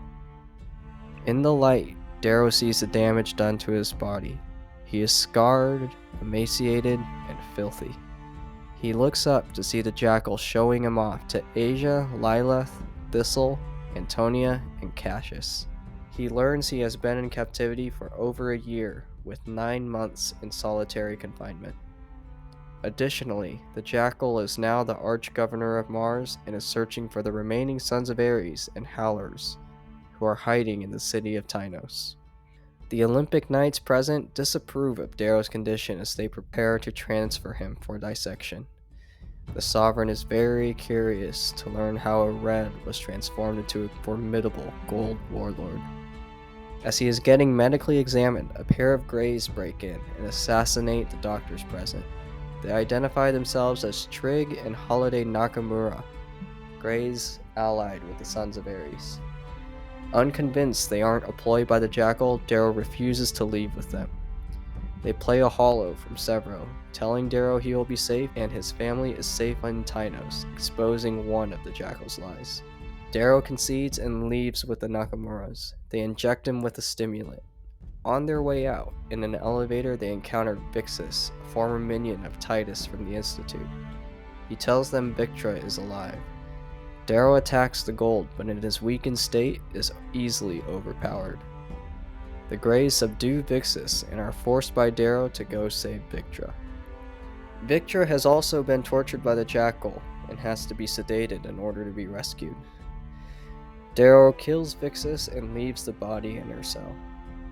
In the light, Darrow sees the damage done to his body. He is scarred, emaciated, and filthy. He looks up to see the jackal showing him off to Asia, Lilith, Thistle, Antonia, and Cassius. He learns he has been in captivity for over a year, with 9 months in solitary confinement. Additionally, the jackal is now the arch-governor of Mars and is searching for the remaining sons of Ares and Howlers, who are hiding in the city of Tynos. The Olympic Knights present disapprove of Darrow's condition as they prepare to transfer him for dissection. The Sovereign is very curious to learn how a Red was transformed into a formidable gold warlord. As he is getting medically examined, a pair of Greys break in and assassinate the doctors present. They identify themselves as Trig and Holiday Nakamura, Greys allied with the Sons of Ares. Unconvinced they aren't a ploy by the jackal, Darrow refuses to leave with them. They play a hollow from Severo, telling Darrow he will be safe and his family is safe in Tynos, exposing one of the jackal's lies. Darrow concedes and leaves with the Nakamuras. They inject him with a stimulant. On their way out, in an elevator they encounter Vixus, a former minion of Titus from the Institute. He tells them Victra is alive. Darrow attacks the gold, but in his weakened state is easily overpowered. The Greys subdue Vixus and are forced by Darrow to go save Victra. Victra has also been tortured by the jackal and has to be sedated in order to be rescued. Darrow kills Vixus and leaves the body in her cell.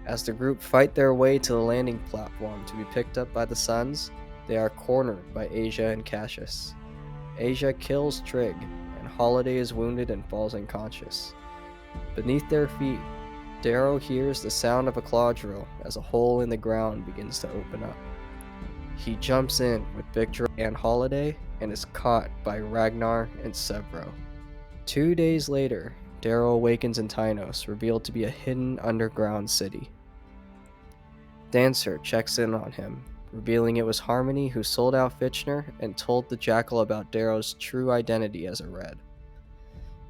As the group fight their way to the landing platform to be picked up by the Sons, they are cornered by Asia and Cassius. Asia kills Trig, and Holiday is wounded and falls unconscious. Beneath their feet, Darrow hears the sound of a claw drill as a hole in the ground begins to open up. He jumps in with Victor and Holiday and is caught by Ragnar and Severo. 2 days later, Darrow awakens in Tynos, revealed to be a hidden underground city. Dancer checks in on him, revealing it was Harmony who sold out Fitchner and told the jackal about Darrow's true identity as a Red.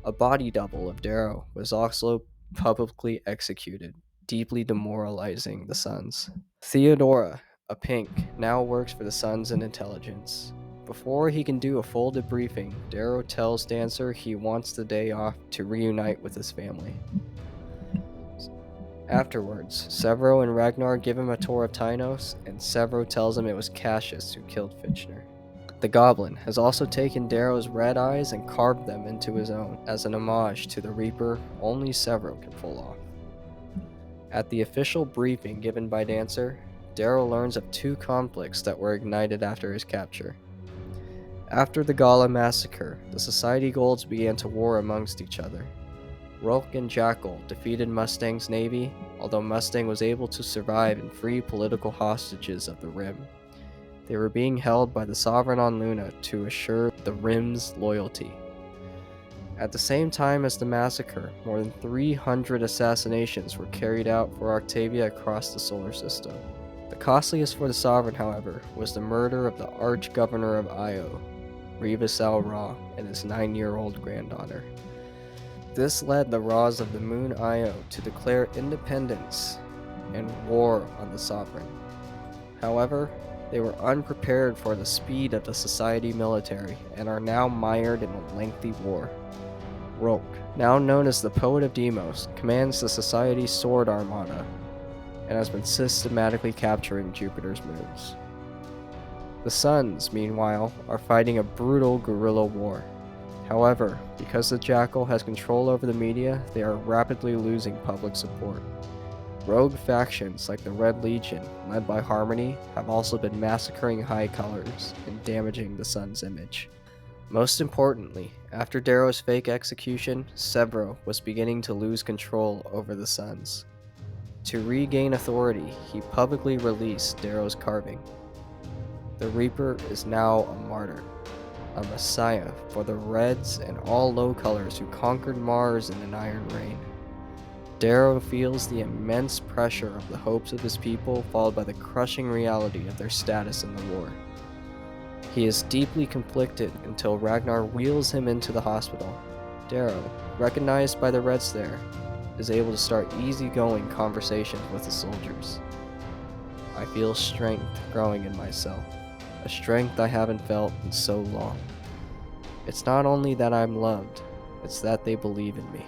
A body double of Darrow was also publicly executed, deeply demoralizing the Sons. Theodora, a Pink, now works for the Sons in intelligence. Before he can do a full debriefing, Darrow tells Dancer he wants the day off to reunite with his family. Afterwards, Severo and Ragnar give him a tour of Tynos, and Severo tells him it was Cassius who killed Fitchner. The Goblin has also taken Darrow's red eyes and carved them into his own, as an homage to the Reaper only Severo can pull off. At the official briefing given by Dancer, Darrow learns of 2 conflicts that were ignited after his capture. After the Gala massacre, the Society Golds began to war amongst each other. Rolk and Jackal defeated Mustang's navy, although Mustang was able to survive and free political hostages of the Rim. They were being held by the Sovereign on Luna to assure the Rim's loyalty. At the same time as the massacre, more than 300 assassinations were carried out for Octavia across the solar system. The costliest for the Sovereign, however, was the murder of the Arch-Governor of Io, Revis Al-Ra, and his 9-year-old granddaughter. This led the Ra's of the moon Io to declare independence and war on the Sovereign. However, they were unprepared for the speed of the Society military and are now mired in a lengthy war. Rolk, now known as the Poet of Deimos, commands the Society's sword armada and has been systematically capturing Jupiter's moons. The Sons, meanwhile, are fighting a brutal guerrilla war. However, because the Jackal has control over the media, they are rapidly losing public support. Rogue factions like the Red Legion, led by Harmony, have also been massacring High Colors and damaging the Sun's image. Most importantly, after Darrow's fake execution, Severo was beginning to lose control over the Suns. To regain authority, he publicly released Darrow's carving. The Reaper is now a martyr, a messiah for the Reds and all low colors who conquered Mars in an iron rain. Darrow feels the immense pressure of the hopes of his people, followed by the crushing reality of their status in the war. He is deeply conflicted until Ragnar wheels him into the hospital. Darrow, recognized by the Reds there, is able to start easygoing conversations with the soldiers. I feel strength growing in myself, a strength I haven't felt in so long. It's not only that I'm loved, it's that they believe in me.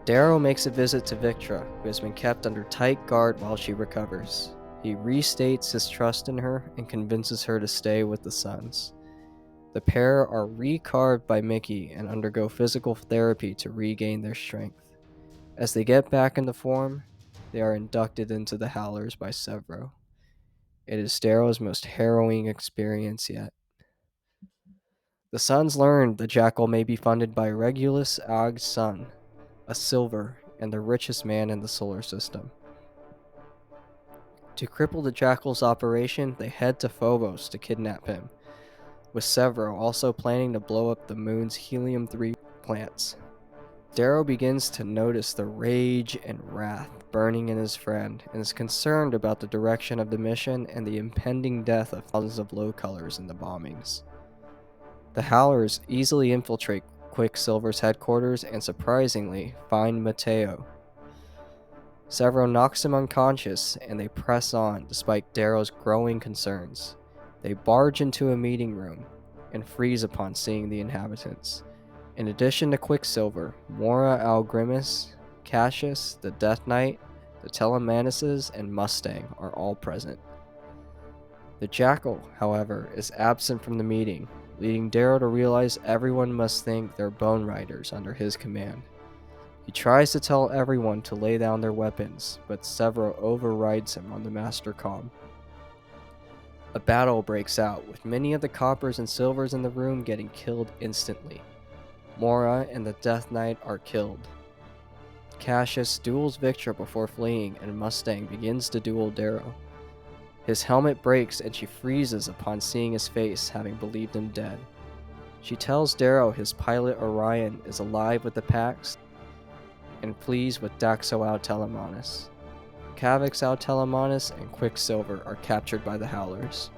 Darrow makes a visit to Victra, who has been kept under tight guard while she recovers. He restates his trust in her and convinces her to stay with the Suns. The pair are recarved by Mickey and undergo physical therapy to regain their strength. As they get back into form, they are inducted into the Howlers by Severo. It is Darrow's most harrowing experience yet. The Suns learn the Jackal may be funded by Regulus Ag's son, a silver and the richest man in the solar system. To cripple the Jackal's operation, they head to Phobos to kidnap him, with Severo also planning to blow up the moon's helium-3 plants. Darrow begins to notice the rage and wrath burning in his friend and is concerned about the direction of the mission and the impending death of thousands of low colors in the bombings. The Howlers easily infiltrate Quicksilver's headquarters and surprisingly find Mateo. Severo knocks him unconscious and they press on despite Darrow's growing concerns. They barge into a meeting room and freeze upon seeing the inhabitants. In addition to Quicksilver, Mora Algrimis, Cassius, the Death Knight, the Telemanises, and Mustang are all present. The Jackal, however, is absent from the meeting, leading Darrow to realize everyone must think they're Bone Riders under his command. He tries to tell everyone to lay down their weapons, but Severo overrides him on the Master Comm. A battle breaks out, with many of the coppers and silvers in the room getting killed instantly. Mora and the Death Knight are killed. Cassius duels Victra before fleeing, and Mustang begins to duel Darrow. His helmet breaks and she freezes upon seeing his face, having believed him dead. She tells Darrow his pilot Orion is alive with the Pax and flees with Daxo Telemanis. Cavix Telemanis and Quicksilver are captured by the Howlers.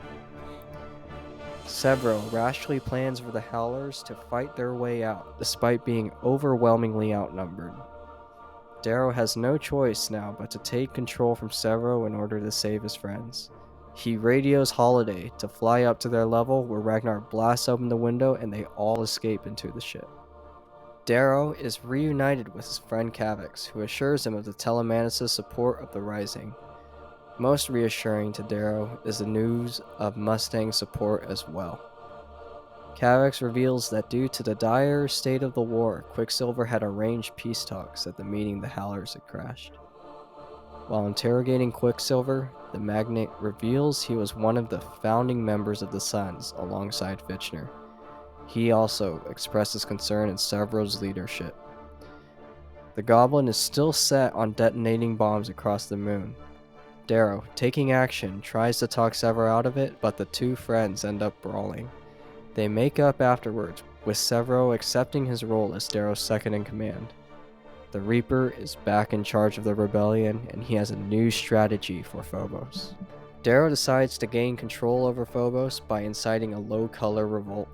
Severo rashly plans for the Howlers to fight their way out, despite being overwhelmingly outnumbered. Darrow has no choice now but to take control from Severo in order to save his friends. He radios Holiday to fly up to their level, where Ragnar blasts open the window and they all escape into the ship. Darrow is reunited with his friend Cavix, who assures him of the Telemanis' support of the Rising. Most reassuring to Darrow is the news of Mustang's support as well. Cavix reveals that due to the dire state of the war, Quicksilver had arranged peace talks at the meeting the Howlers had crashed. While interrogating Quicksilver, the magnate reveals he was one of the founding members of the Suns alongside Fitchner. He also expresses concern in Severo's leadership. The Goblin is still set on detonating bombs across the moon. Darrow, taking action, tries to talk Severo out of it, but the two friends end up brawling. They make up afterwards, with Severo accepting his role as Darrow's second in command. The Reaper is back in charge of the rebellion, and he has a new strategy for Phobos. Darrow decides to gain control over Phobos by inciting a low-color revolt.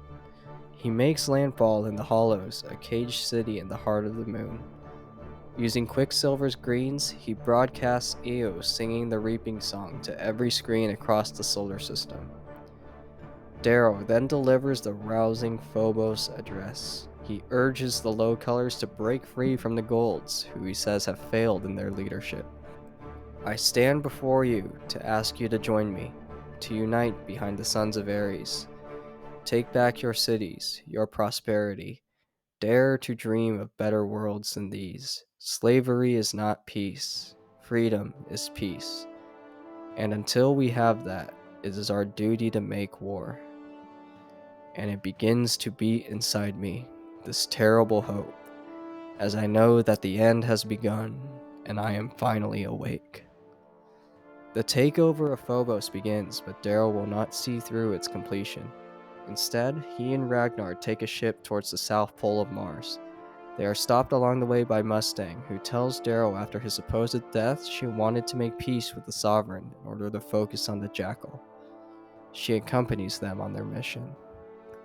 He makes landfall in the Hollows, a caged city in the heart of the moon. Using Quicksilver's greens, he broadcasts Eos singing the Reaping Song to every screen across the solar system. Darrow then delivers the rousing Phobos address. He urges the low colors to break free from the Golds, who he says have failed in their leadership. I stand before you to ask you to join me, to unite behind the Sons of Ares. Take back your cities, your prosperity. Dare to dream of better worlds than these. Slavery is not peace. Freedom is peace. And until we have that, it is our duty to make war. And it begins to beat inside me, this terrible hope, as I know that the end has begun, and I am finally awake. The takeover of Phobos begins, but Darrow will not see through its completion. Instead, he and Ragnar take a ship towards the south pole of Mars. They are stopped along the way by Mustang, who tells Darrow after his supposed death she wanted to make peace with the Sovereign in order to focus on the Jackal. She accompanies them on their mission.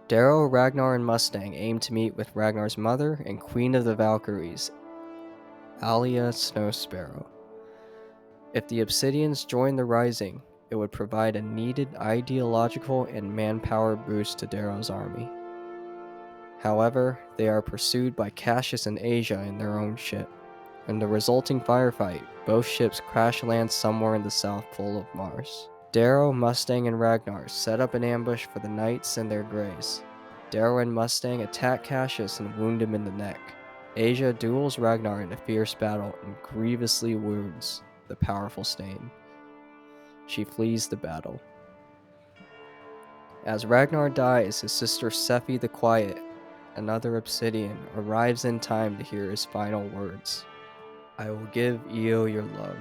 Darrow, Ragnar, and Mustang aim to meet with Ragnar's mother and Queen of the Valkyries, Alia Snowsparrow. If the Obsidians join the Rising, it would provide a needed ideological and manpower boost to Darrow's army. However, they are pursued by Cassius and Asia in their own ship. In the resulting firefight, both ships crash land somewhere in the south pole of Mars. Darrow, Mustang, and Ragnar set up an ambush for the Knights and their Greys. Darrow and Mustang attack Cassius and wound him in the neck. Asia duels Ragnar in a fierce battle and grievously wounds the powerful Stain. She flees the battle. As Ragnar dies, his sister Sephi the Quiet, another Obsidian, arrives in time to hear his final words. I will give Io your love.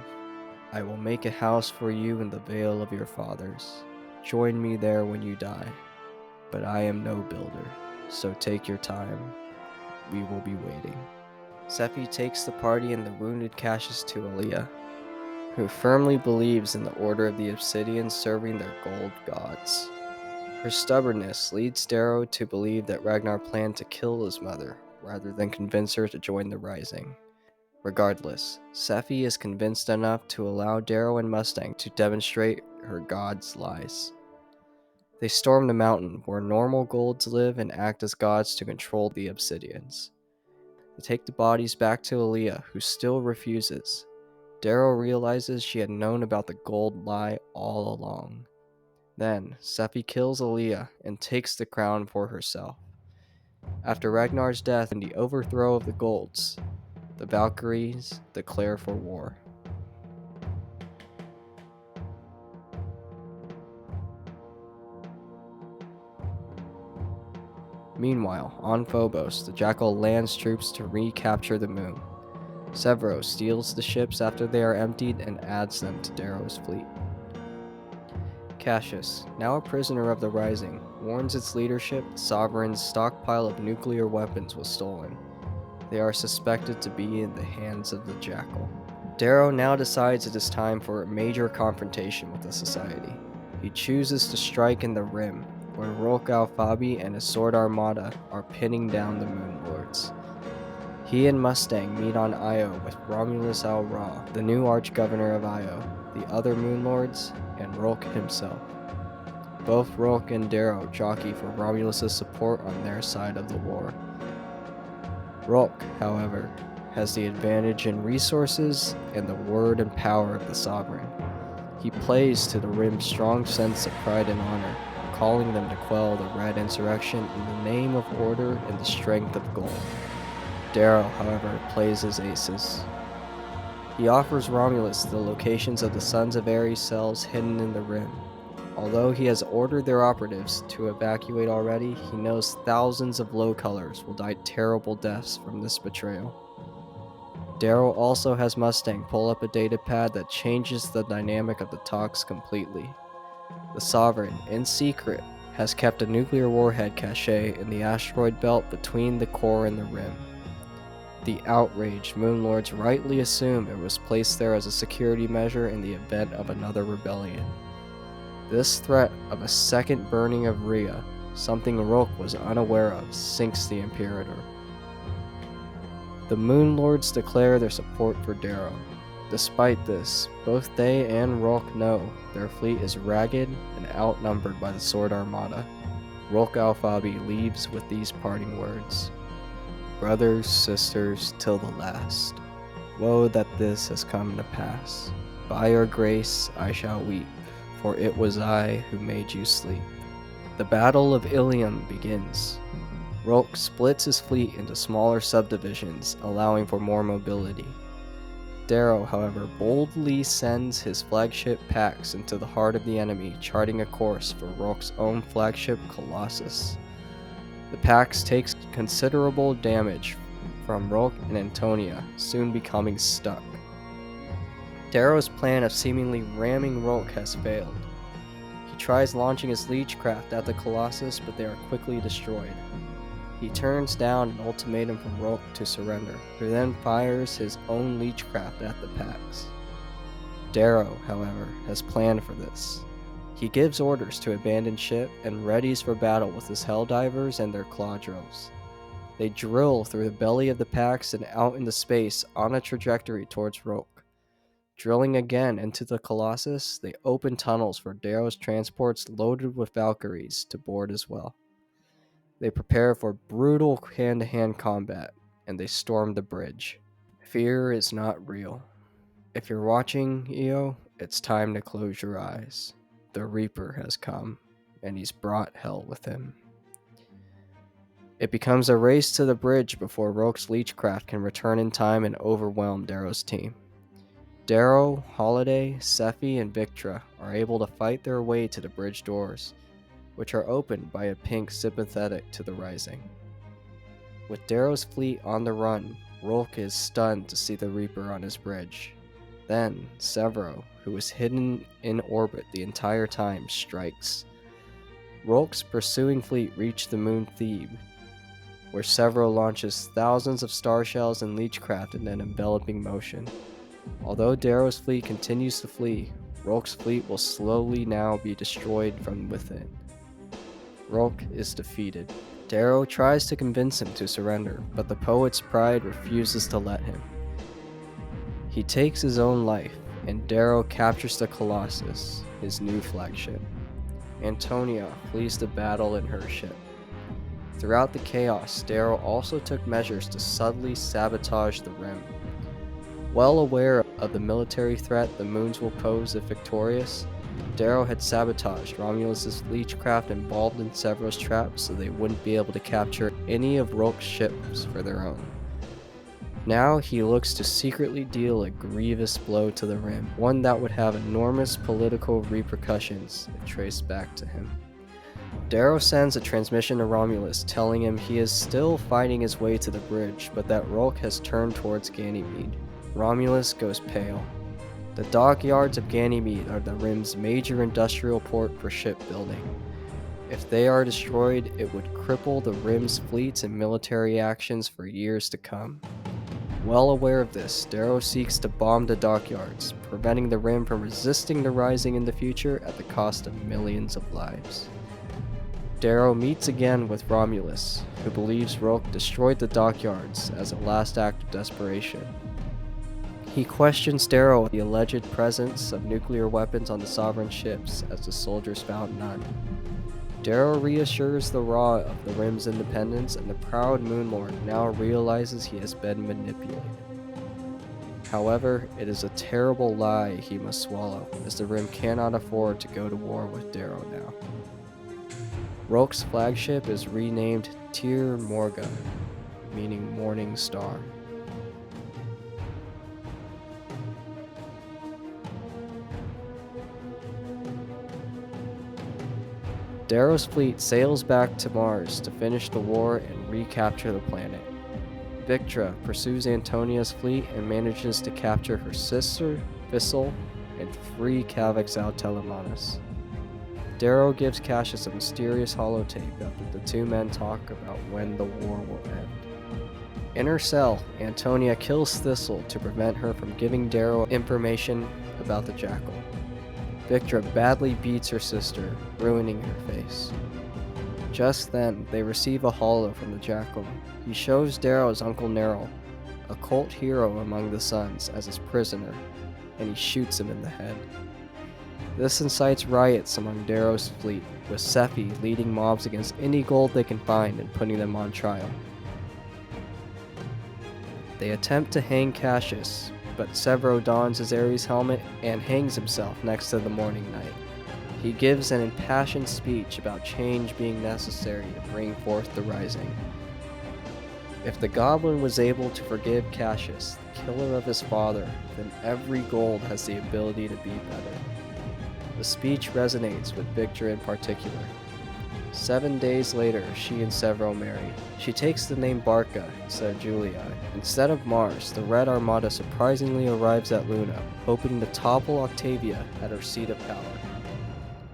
I will make a house for you in the Vale of your fathers. Join me there when you die. But I am no builder, so take your time. We will be waiting. Sephi takes the party and the wounded Cassius to Aaliyah, who firmly believes in the order of the Obsidians serving their gold gods. Her stubbornness leads Darrow to believe that Ragnar planned to kill his mother, rather than convince her to join the Rising. Regardless, Sephi is convinced enough to allow Darrow and Mustang to demonstrate her god's lies. They storm the mountain where normal golds live and act as gods to control the Obsidians. They take the bodies back to Aaliyah, who still refuses. Darrow realizes she had known about the gold lie all along. Then, Sephi kills Aaliyah and takes the crown for herself. After Ragnar's death and the overthrow of the Golds, the Valkyries declare for war. Meanwhile, on Phobos, the Jackal lands troops to recapture the moon. Severo steals the ships after they are emptied and adds them to Darrow's fleet. Cassius, now a prisoner of the Rising, warns its leadership the Sovereign's stockpile of nuclear weapons was stolen. They are suspected to be in the hands of the Jackal. Darrow now decides it is time for a major confrontation with the Society. He chooses to strike in the Rim, where Rolk Al-Fabi and his Sword Armada are pinning down the Moon Lords. He and Mustang meet on Io with Romulus Al-Ra, the new Arch-Governor of Io, the other Moon Lords, and Rolk himself. Both Rolk and Darrow jockey for Romulus' support on their side of the war. Rolk, however, has the advantage in resources and the word and power of the Sovereign. He plays to the Rim's strong sense of pride and honor, calling them to quell the Red Insurrection in the name of order and the strength of gold. Darrow, however, plays his aces. He offers Romulus the locations of the Sons of Ares cells hidden in the Rim. Although he has ordered their operatives to evacuate already, he knows thousands of Low Colors will die terrible deaths from this betrayal. Darrow also has Mustang pull up a datapad that changes the dynamic of the talks completely. The Sovereign, in secret, has kept a nuclear warhead cache in the asteroid belt between the core and the Rim. The outraged Moon Lords rightly assume it was placed there as a security measure in the event of another rebellion. This threat of a second burning of Rhea, something Rolk was unaware of, sinks the Imperator. The Moon Lords declare their support for Darrow. Despite this, both they and Rolk know their fleet is ragged and outnumbered by the Sword Armada. Rolk Al-Fabi leaves with these parting words. Brothers, sisters, till the last. Woe that this has come to pass. By your grace I shall weep, for it was I who made you sleep. The Battle of Ilium begins. Rolk splits his fleet into smaller subdivisions, allowing for more mobility. Darrow, however, boldly sends his flagship Pax into the heart of the enemy, charting a course for Rourke's own flagship Colossus. The Pax takes considerable damage from Rourke and Antonia, soon becoming stuck. Darrow's plan of seemingly ramming Rourke has failed. He tries launching his Leechcraft at the Colossus, but they are quickly destroyed. He turns down an ultimatum from Rourke to surrender, who then fires his own Leechcraft at the Pax. Darrow, however, has planned for this. He gives orders to abandon ship and readies for battle with his Helldivers and their claw drills. They drill through the belly of the Pax and out into space on a trajectory towards Rourke. Drilling again into the Colossus, they open tunnels for Darrow's transports loaded with Valkyries to board as well. They prepare for brutal hand-to-hand combat, and they storm the bridge. Fear is not real. If you're watching, EO, it's time to close your eyes. The Reaper has come, and he's brought hell with him. It becomes a race to the bridge before Rourke's Leechcraft can return in time and overwhelm Darrow's team. Darrow, Holiday, Sephi, and Victra are able to fight their way to the bridge doors, which are opened by a pink sympathetic to the Rising. With Darrow's fleet on the run, Rourke is stunned to see the Reaper on his bridge. Then, Severo, who was hidden in orbit the entire time, strikes. Rourke's pursuing fleet reach the moon Thebe, where Severo launches thousands of star shells and Leechcraft in an enveloping motion. Although Darrow's fleet continues to flee, Rourke's fleet will slowly now be destroyed from within. Rourke is defeated. Darrow tries to convince him to surrender, but the poet's pride refuses to let him. He takes his own life, and Darrow captures the Colossus, his new flagship. Antonia flees the battle in her ship. Throughout the chaos, Darrow also took measures to subtly sabotage the Rim. Well aware of the military threat the moons will pose if victorious, Darrow had sabotaged Romulus' Leechcraft involved in Severo's traps so they wouldn't be able to capture any of Rourke's ships for their own. Now he looks to secretly deal a grievous blow to the Rim, one that would have enormous political repercussions if traced back to him. Darrow sends a transmission to Romulus telling him he is still fighting his way to the bridge, but that Rourke has turned towards Ganymede. Romulus goes pale. The dockyards of Ganymede are the Rim's major industrial port for shipbuilding. If they are destroyed, it would cripple the Rim's fleets and military actions for years to come. Well aware of this, Darrow seeks to bomb the dockyards, preventing the Rim from resisting the Rising in the future at the cost of millions of lives. Darrow meets again with Romulus, who believes Rourke destroyed the dockyards as a last act of desperation. He questions Darrow on the alleged presence of nuclear weapons on the Sovereign ships, as the soldiers found none. Darrow reassures the Ra of the Rim's independence, and the proud Moonlord now realizes he has been manipulated. However, it is a terrible lie he must swallow, as the Rim cannot afford to go to war with Darrow now. Rourke's flagship is renamed Tir Morga, meaning Morning Star. Darrow's fleet sails back to Mars to finish the war and recapture the planet. Victra pursues Antonia's fleet and manages to capture her sister, Fissile, and free Cavix Telemachus. Darrow gives Cassius a mysterious holotape after the two men talk about when the war will end. In her cell, Antonia kills Thistle to prevent her from giving Darrow information about the Jackal. Victra badly beats her sister, ruining her face. Just then, they receive a holo from the Jackal. He shows Darrow's Uncle Neril, a cult hero among the Suns, as his prisoner, and he shoots him in the head. This incites riots among Darrow's fleet, with Sephi leading mobs against any gold they can find and putting them on trial. They attempt to hang Cassius, but Severo dons his Ares helmet and hangs himself next to the Morning Knight. He gives an impassioned speech about change being necessary to bring forth the Rising. If the goblin was able to forgive Cassius, the killer of his father, then every gold has the ability to be better. The speech resonates with Victor in particular. 7 days later, she and Severo marry. She takes the name Barca instead of Julia. Instead of Mars, the Red Armada surprisingly arrives at Luna, hoping to topple Octavia at her seat of power.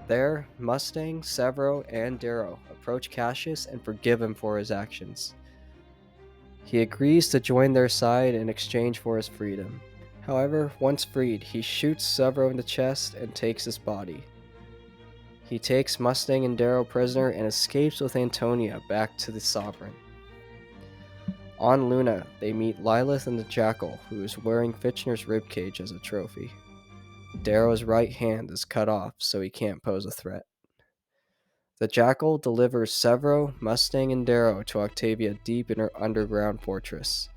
There, Mustang, Severo, and Darrow approach Cassius and forgive him for his actions. He agrees to join their side in exchange for his freedom. However, once freed, he shoots Severo in the chest and takes his body. He takes Mustang and Darrow prisoner and escapes with Antonia back to the Sovereign. On Luna, they meet Lilith and the Jackal, who is wearing Fitchner's ribcage as a trophy. Darrow's right hand is cut off, so he can't pose a threat. The Jackal delivers Severo, Mustang, and Darrow to Octavia deep in her underground fortress.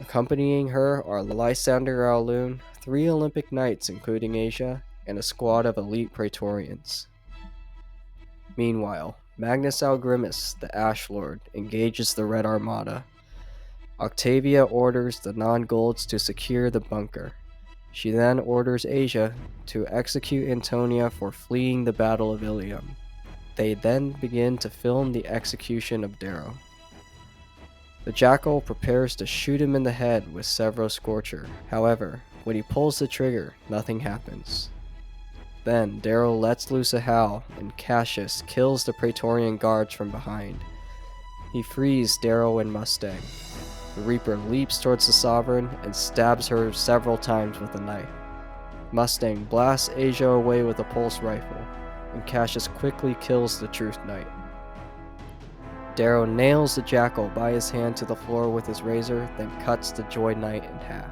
Accompanying her are Lysander Alloon, 3 Olympic Knights including Asia, and a squad of elite Praetorians. Meanwhile, Magnus Algrimus, the Ash Lord, engages the Red Armada. Octavia orders the non-golds to secure the bunker. She then orders Asia to execute Antonia for fleeing the Battle of Ilium. They then begin to film the execution of Darrow. The Jackal prepares to shoot him in the head with Severo's Scorcher. However, when he pulls the trigger, nothing happens. Then, Darrow lets loose a howl, and Cassius kills the Praetorian guards from behind. He frees Darrow and Mustang. The Reaper leaps towards the Sovereign and stabs her several times with a knife. Mustang blasts Asia away with a pulse rifle, and Cassius quickly kills the Truth Knight. Darrow nails the Jackal by his hand to the floor with his razor, then cuts the Joy Knight in half.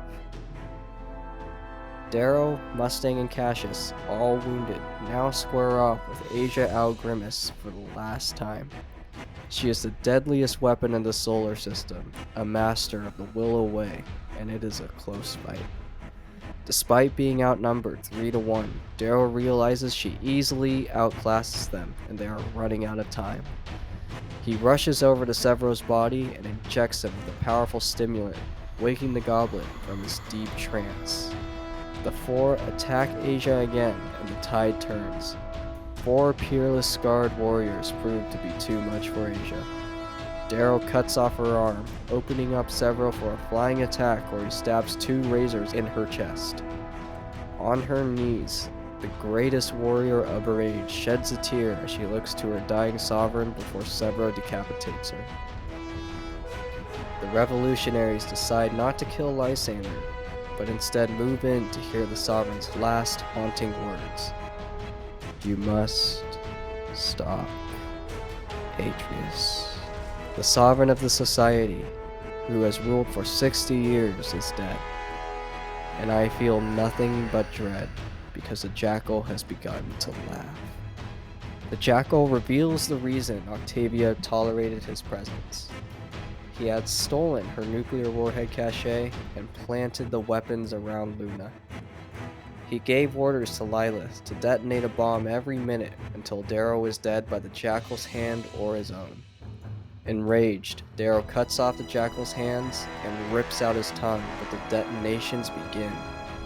Darrow, Mustang, and Cassius, all wounded, now square off with Asia Algrimus for the last time. She is the deadliest weapon in the solar system, a master of the Willow Way, and it is a close fight. Despite being outnumbered 3-1, Darrow realizes she easily outclasses them, and they are running out of time. He rushes over to Severo's body and injects him with a powerful stimulant, waking the goblin from his deep trance. The 4 attack Asia again, and the tide turns. 4 peerless scarred warriors prove to be too much for Asia. Darrow cuts off her arm, opening up Severo for a flying attack where he stabs 2 razors in her chest. On her knees, the greatest warrior of her age sheds a tear as she looks to her dying sovereign before Severo decapitates her. The revolutionaries decide not to kill Lysander, but instead move in to hear the sovereign's last haunting words. You must stop Atreus. The sovereign of the society, who has ruled for 60 years, is dead, and I feel nothing but dread because the Jackal has begun to laugh. The Jackal reveals the reason Octavia tolerated his presence. He had stolen her nuclear warhead cache and planted the weapons around Luna. He gave orders to Lilith to detonate a bomb every minute until Darrow is dead by the Jackal's hand or his own. Enraged, Darrow cuts off the Jackal's hands and rips out his tongue, but the detonations begin,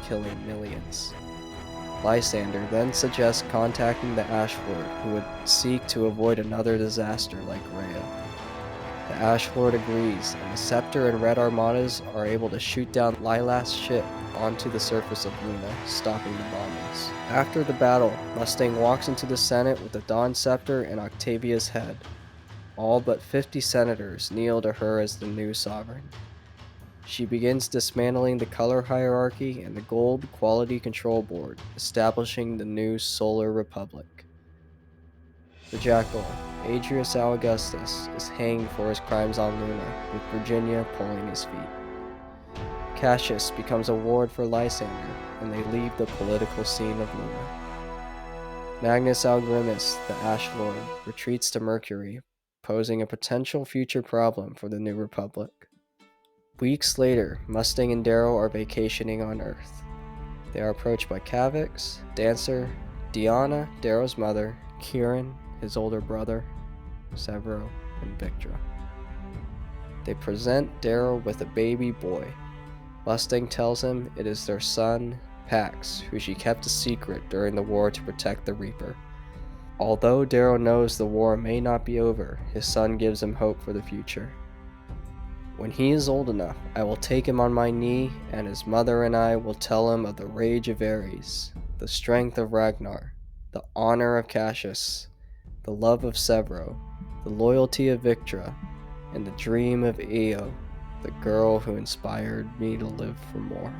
killing millions. Lysander then suggests contacting the Ash Lord, who would seek to avoid another disaster like Rhea. The Ash Lord agrees, and the Scepter and Red Armadas are able to shoot down Lila's ship onto the surface of Luna, stopping the bombings. After the battle, Mustang walks into the Senate with the Dawn Scepter and Octavia's head. All but 50 senators kneel to her as the new sovereign. She begins dismantling the color hierarchy and the Gold Quality Control Board, establishing the new Solar Republic. The Jackal, Adrius Augustus, is hanged for his crimes on Luna, with Virginia pulling his feet. Cassius becomes a ward for Lysander, and they leave the political scene of Luna. Magnus Algrimus, the Ash Lord, retreats to Mercury, posing a potential future problem for the new Republic. Weeks later, Mustang and Darrow are vacationing on Earth. They are approached by Kavix, Dancer, Diana, Darrow's mother, Kieran, his older brother, Severo, and Victra. They present Darrow with a baby boy. Mustang tells him it is their son, Pax, who she kept a secret during the war to protect the Reaper. Although Darrow knows the war may not be over, his son gives him hope for the future. When he is old enough, I will take him on my knee, and his mother and I will tell him of the rage of Ares, the strength of Ragnar, the honor of Cassius, the love of Severo, the loyalty of Victra, and the dream of Io, the girl who inspired me to live for more.